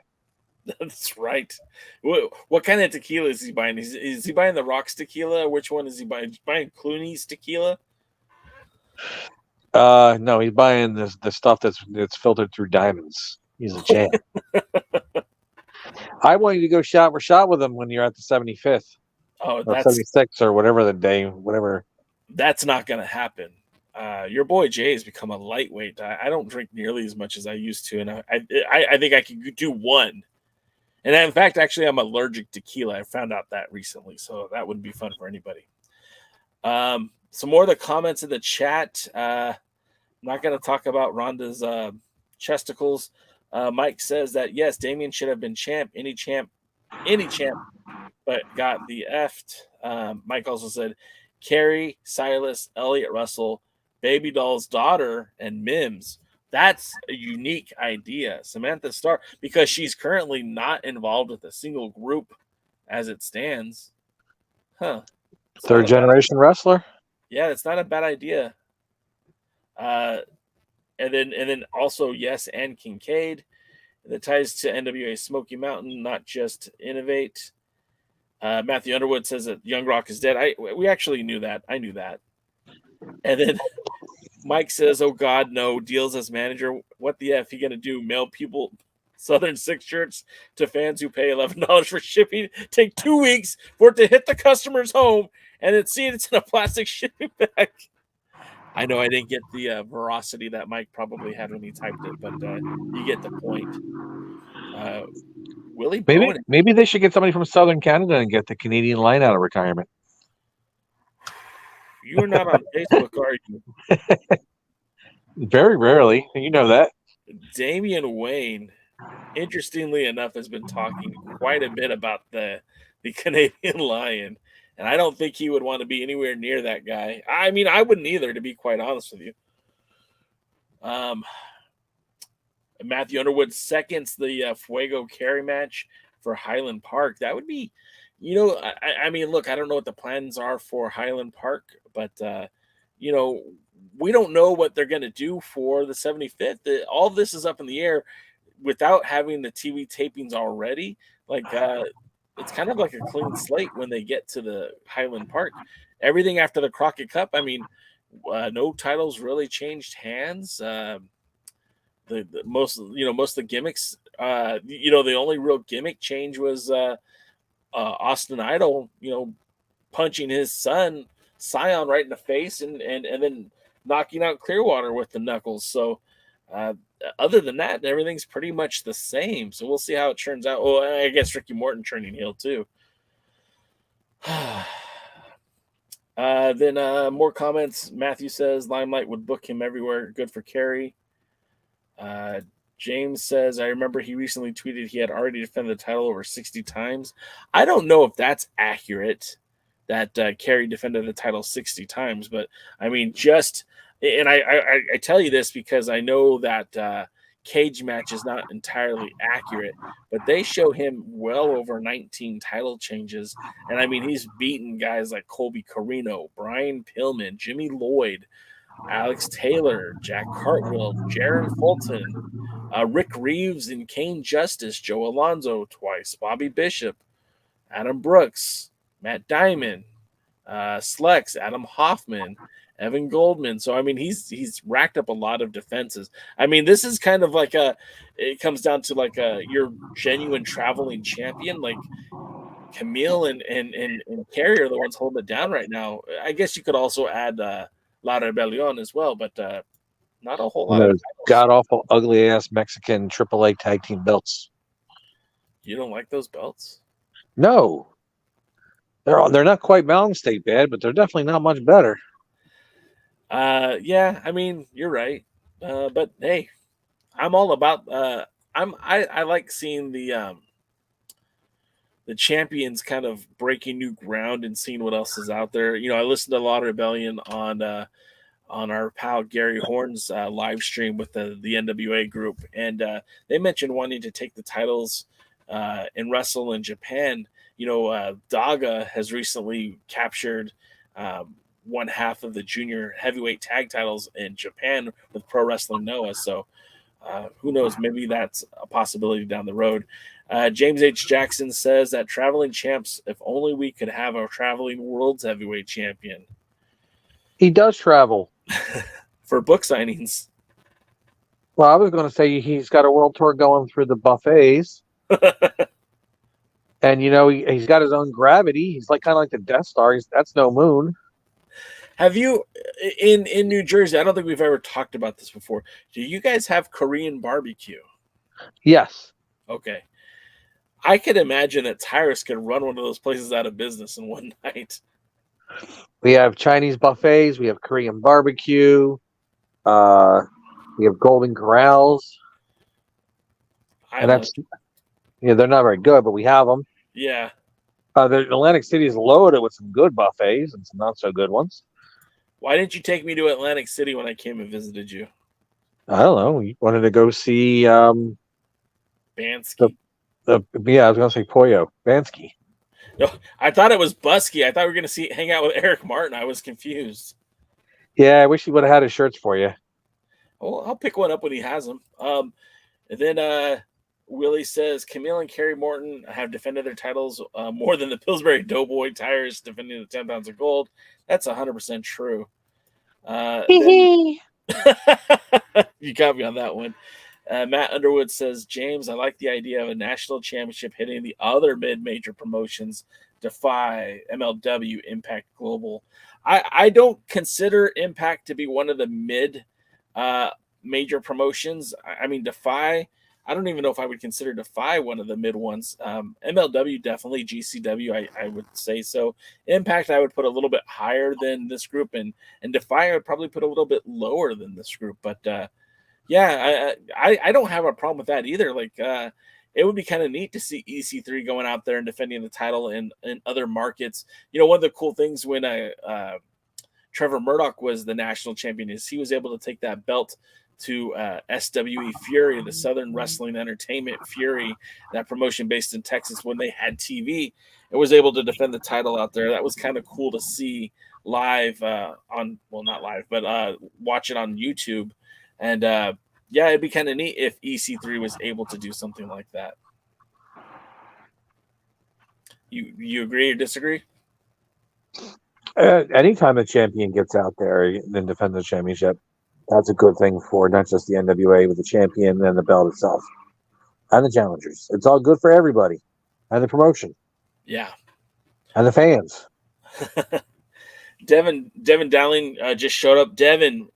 That's right. What kind of tequila is he buying? Is he buying the Rocks tequila? Which one is he buying? He's buying Clooney's tequila? No, he's buying the stuff that's filtered through diamonds. He's a champ. I want you to go shot for shot with him when you're at the 75th. Oh, or 76 or whatever the day, whatever. That's not going to happen. Your boy Jay has become a lightweight. I don't drink nearly as much as I used to, and I think I could do one. And in fact, actually, I'm allergic to tequila. I found out that recently, so that wouldn't be fun for anybody. Some more of the comments in the chat. I'm not going to talk about Ronda's chesticles. Mike says that, yes, Damien should have been champ, any champ, but got the effed. Mike also said, Kerry, Silas, Elliot Russell, Baby Doll's daughter, and Mims. That's a unique idea. Samantha Starr, because she's currently not involved with a single group as it stands. Huh. Third generation wrestler? Yeah, it's not a bad idea. And then also, yes, and Kincaid. That ties to NWA Smoky Mountain, not just Innovate. Matthew Underwood says that Young Rock is dead. We actually knew that. I knew that. And then Mike says, oh, God, no. Deals as manager. What the F he going to do? Mail people Southern Six shirts to fans who pay $11 for shipping. Take 2 weeks for it to hit the customer's home and then see it's in a plastic shipping bag. I know I didn't get the veracity that Mike probably had when he typed it, but you get the point. Willie Bowen. Maybe they should get somebody from Southern Canada and get the Canadian line out of retirement. You're not on Facebook, are you? Very rarely. You know that. Damian Wayne, interestingly enough, has been talking quite a bit about the Canadian Lion. And I don't think he would want to be anywhere near that guy. I mean, I wouldn't either, to be quite honest with you. Matthew Underwood seconds the Fuego Kerry match for Highland Park. That would be, I mean, look, I don't know what the plans are for Highland Park, but, we don't know what they're going to do for the 75th. All of this is up in the air without having the TV tapings already. It's kind of like a clean slate when they get to the Highland Park. Everything after the Crockett Cup, I mean, no titles really changed hands. The most of the gimmicks, the only real gimmick change was Austin Idol, punching his son Scion right in the face and then knocking out Clearwater with the knuckles. So other than that, everything's pretty much the same. So we'll see how it turns out. Oh, I guess Ricky Morton turning heel too. Then more comments. Matthew says Limelight would book him everywhere. Good for Kerry. James says, I remember he recently tweeted he had already defended the title over 60 times. I don't know if that's accurate, that Kerry defended the title 60 times, but I mean, and I tell you this because I know that Cage Match is not entirely accurate, but they show him well over 19 title changes. And I mean, he's beaten guys like Colby Carino, Brian Pillman, Jimmy Lloyd, Alex Taylor, Jack Cartwheel, Jaron Fulton, Rick Reeves and Kane Justice, Joe Alonzo twice, Bobby Bishop, Adam Brooks, Matt Diamond, Slex, Adam Hoffman, Evan Goldman. So I mean, he's racked up a lot of defenses. I mean, this is kind of like it comes down to like your genuine traveling champion, like Camille and Kerry are the ones holding it down right now. I guess you could also add La Rebellion as well, but not a whole lot of god awful, ugly ass Mexican AAA tag team belts. You don't like those belts? No, they're not quite Mountain State bad, but they're definitely not much better. Yeah, I mean, you're right. But hey, I'm all about I like seeing the champions kind of breaking new ground and seeing what else is out there. You know, I listened to a lot of Rebellion on our pal Gary Horn's live stream with the NWA group, and they mentioned wanting to take the titles and wrestle in Japan. You know, Daga has recently captured one half of the junior heavyweight tag titles in Japan with Pro Wrestling Noah. So who knows? Maybe that's a possibility down the road. James H. Jackson says that traveling champs, if only we could have a traveling world's heavyweight champion. He does travel for book signings. Well, I was going to say he's got a world tour going through the buffets. And, you know, he's got his own gravity. He's like kind of like the Death Star. That's no moon. Have you, in New Jersey, I don't think we've ever talked about this before. Do you guys have Korean barbecue? Yes. Okay. I could imagine that Tyrus could run one of those places out of business in one night. We have Chinese buffets. We have Korean barbecue. We have Golden Corrals. They're not very good, but we have them. Yeah. The Atlantic City is loaded with some good buffets and some not so good ones. Why didn't you take me to Atlantic City when I came and visited you? I don't know. We wanted to go see Bansky. Yeah, I was going to say Pollo. Bansky. No, I thought it was Busky. I thought we were going to hang out with Eric Martin. I was confused. Yeah, I wish he would have had his shirts for you. Well, I'll pick one up when he has them. And then Willie says Camille and Kerry Morton have defended their titles more than the Pillsbury Doughboy Tires defending the 10 pounds of gold. That's 100% true. You got me on that one. Matt Underwood says, James, I like the idea of a national championship hitting the other mid-major promotions, Defy, MLW, Impact Global. I don't consider Impact to be one of the mid-major promotions. I mean, Defy, I don't even know if I would consider Defy one of the mid ones. MLW, definitely. GCW, I would say so. Impact, I would put a little bit higher than this group, and Defy, I would probably put a little bit lower than this group. But, yeah, I don't have a problem with that either. Like, it would be kind of neat to see EC3 going out there and defending the title in other markets. You know, one of the cool things when Trevor Murdoch was the national champion is he was able to take that belt to SWE Fury, the Southern Wrestling Entertainment Fury, that promotion based in Texas when they had TV, and was able to defend the title out there. That was kind of cool to see live not live, but watch it on YouTube. And yeah, it'd be kind of neat if EC3 was able to do something like that. You agree or disagree? Anytime a champion gets out there and defends the championship, that's a good thing for not just the NWA, but the champion and the belt itself. And the challengers. It's all good for everybody. And the promotion. Yeah. And the fans. Devin Dowling just showed up. Devin,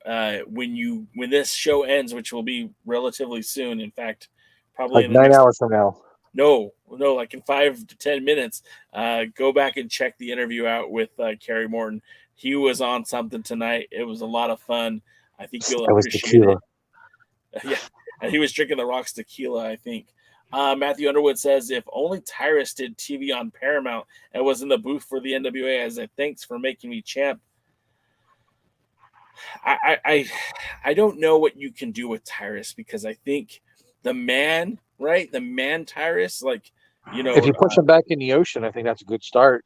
when this show ends, which will be relatively soon, in fact, probably like 9 hours from now. No, like in 5 to 10 minutes. Go back and check the interview out with Kerry Morton. He was on something tonight. It was a lot of fun. I think you'll appreciate it. Yeah, and he was drinking the Rocks tequila, I think. Matthew Underwood says, if only Tyrus did TV on Paramount and was in the booth for the NWA as a thanks for making me champ. I don't know what you can do with Tyrus, because I think the man Tyrus, like, you know, if you push him back in the ocean, I think that's a good start.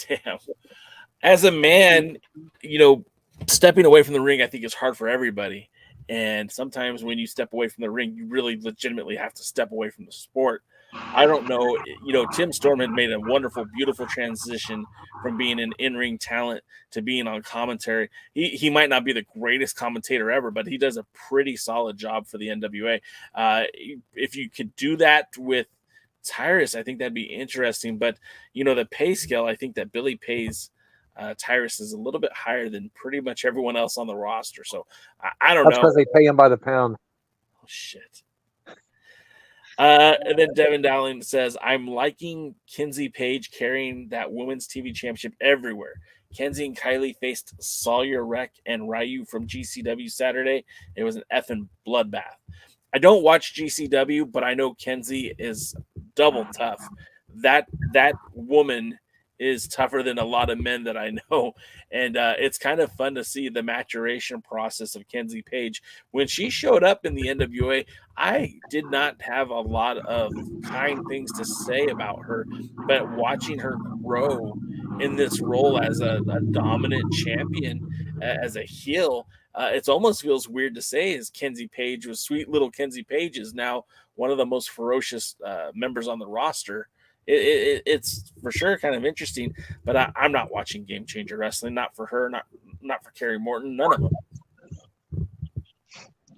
Damn. As a man, you know, stepping away from the ring, I think is hard for everybody. And sometimes when you step away from the ring, you really legitimately have to step away from the sport. I don't know. Tim Storm had made a wonderful, beautiful transition from being an in-ring talent to being on commentary. He might not be the greatest commentator ever, but he does a pretty solid job for the NWA. If you could do that with Tyrus, I think that'd be interesting. But, the pay scale, I think that Billy pays Tyrus is a little bit higher than pretty much everyone else on the roster. So I don't know. That's because they pay him by the pound. Oh, shit. And then Devin Dowling says, I'm liking Kinsey Page carrying that women's TV championship everywhere. Kenzie and Kylie faced Sawyer Wreck and Ryu from GCW Saturday. It was an effing bloodbath. I don't watch GCW, but I know Kenzie is double tough. That woman is tougher than a lot of men that I know. And it's kind of fun to see the maturation process of Kenzie Page. When she showed up in the NWA, I did not have a lot of kind things to say about her, but watching her grow in this role as a dominant champion, as a heel, it almost feels weird to say as Kenzie Page was sweet little Kenzie Page is now one of the most ferocious members on the roster. It's for sure kind of interesting, but I'm not watching Game Changer Wrestling. Not for her, not for Kerry Morton, none of them.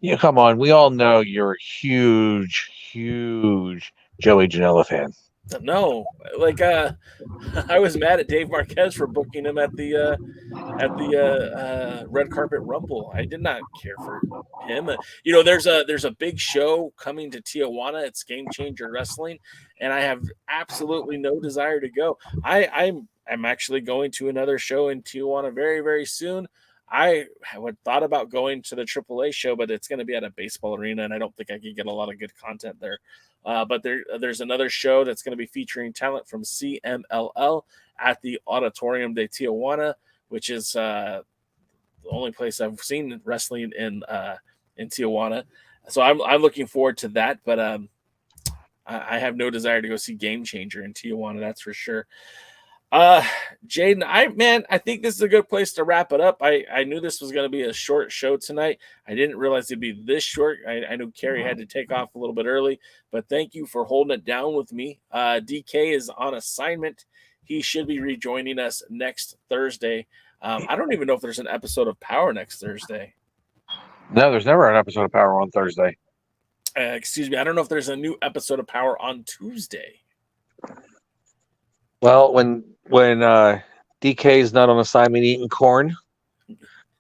Yeah, come on. We all know you're a huge Joey Janela fan. No, like I was mad at Dave Marquez for booking him at the red carpet rumble. I did not care for him. There's a big show coming to Tijuana. It's Game Changer Wrestling, and I have absolutely no desire to go. I'm actually going to another show in Tijuana very, very soon. I had thought about going to the AAA show, but it's going to be at a baseball arena, and I don't think I could get a lot of good content there. But there's another show that's going to be featuring talent from CMLL at the Auditorium de Tijuana, which is the only place I've seen wrestling in Tijuana. So I'm looking forward to that. But I have no desire to go see Game Changer in Tijuana. That's for sure. Jaden, I think this is a good place to wrap it up. I knew this was going to be a short show tonight. I didn't realize it'd be this short. I knew Kerry had to take off a little bit early, but thank you for holding it down with me. DK is on assignment. He should be rejoining us next Thursday. I don't even know if there's an episode of Power next Thursday. No, there's never an episode of Power on Thursday. Excuse me. I don't know if there's a new episode of Power on Tuesday. Well, when DK is not on assignment eating corn,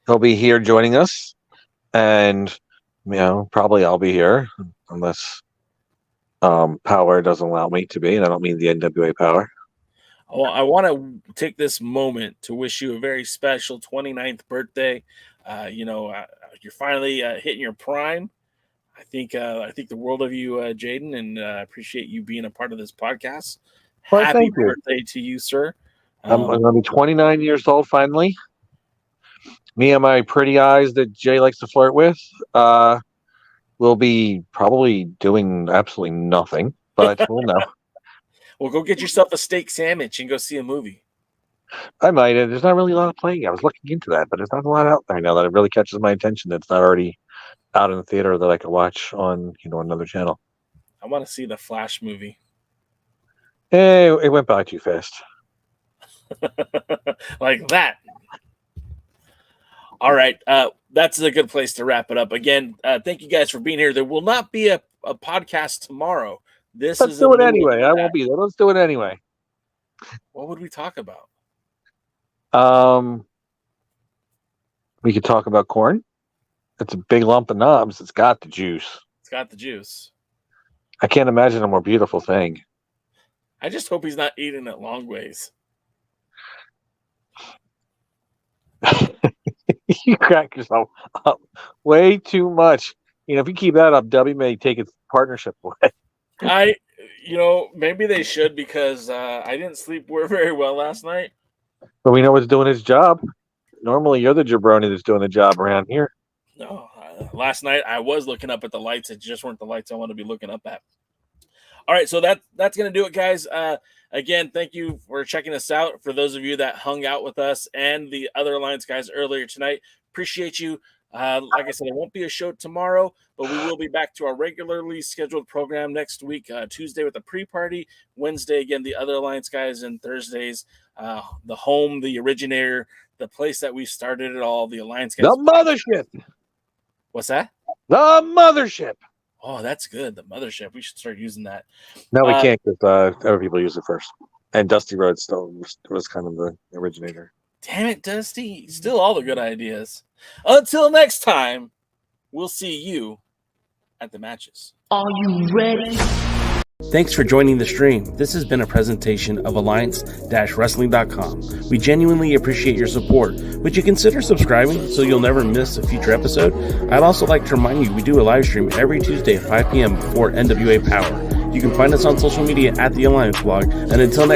he'll be here joining us, and probably I'll be here unless Power doesn't allow me to be, and I don't mean the NWA Power. Well, I want to take this moment to wish you a very special 29th birthday. You're finally hitting your prime. I think the world of you, Jaden, and I appreciate you being a part of this podcast. Well, happy birthday to you, sir. I'm going to be 29 years old finally. Me and my pretty eyes that Jay likes to flirt with will be probably doing absolutely nothing, but we'll know. Well, go get yourself a steak sandwich and go see a movie. I might. There's not really a lot of playing. I was looking into that, but there's not a lot out there now that it really catches my attention. That's not already out in the theater that I can watch on another channel. I want to see the Flash movie. Hey, it went by too fast. Like that. All right. That's a good place to wrap it up. Again, thank you guys for being here. There will not be a podcast tomorw. Let's do it anyway. I won't be there. Let's do it anyway. What would we talk about? We could talk about corn. It's a big lump of knobs. It's got the juice. I can't imagine a more beautiful thing. I just hope he's not eating it long ways. You crack yourself up way too much. If you keep that up, W may take its partnership away. Maybe they should because I didn't sleep very well last night. But we know it's doing its job. Normally, you're the jabroni that's doing the job around here. No, last night I was looking up at the lights. It just weren't the lights I want to be looking up at. All right, so that's going to do it, guys. Again, thank you for checking us out. For those of you that hung out with us and the other Alliance guys earlier tonight, appreciate you. Like I said, there won't be a show tomorrow, but we will be back to our regularly scheduled program next week, Tuesday with the pre-party, Wednesday, again, the other Alliance guys, and Thursdays, the home, the originator, the place that we started it all, the Alliance guys. The mothership. What's that? The mothership. Oh, that's good. The mothership. We should start using that. No, we can't because other people use it first. And Dusty Rhodes still was kind of the originator. Damn it, Dusty. Still all the good ideas. Until next time, we'll see you at the matches. Are you ready? Thanks for joining the stream. This has been a presentation of Alliance-Wrestling.com. We genuinely appreciate your support. Would you consider subscribing so you'll never miss a future episode? I'd also like to remind you we do a live stream every Tuesday at 5 p.m. before NWA Power. You can find us on social media at the Alliance Blog. And until next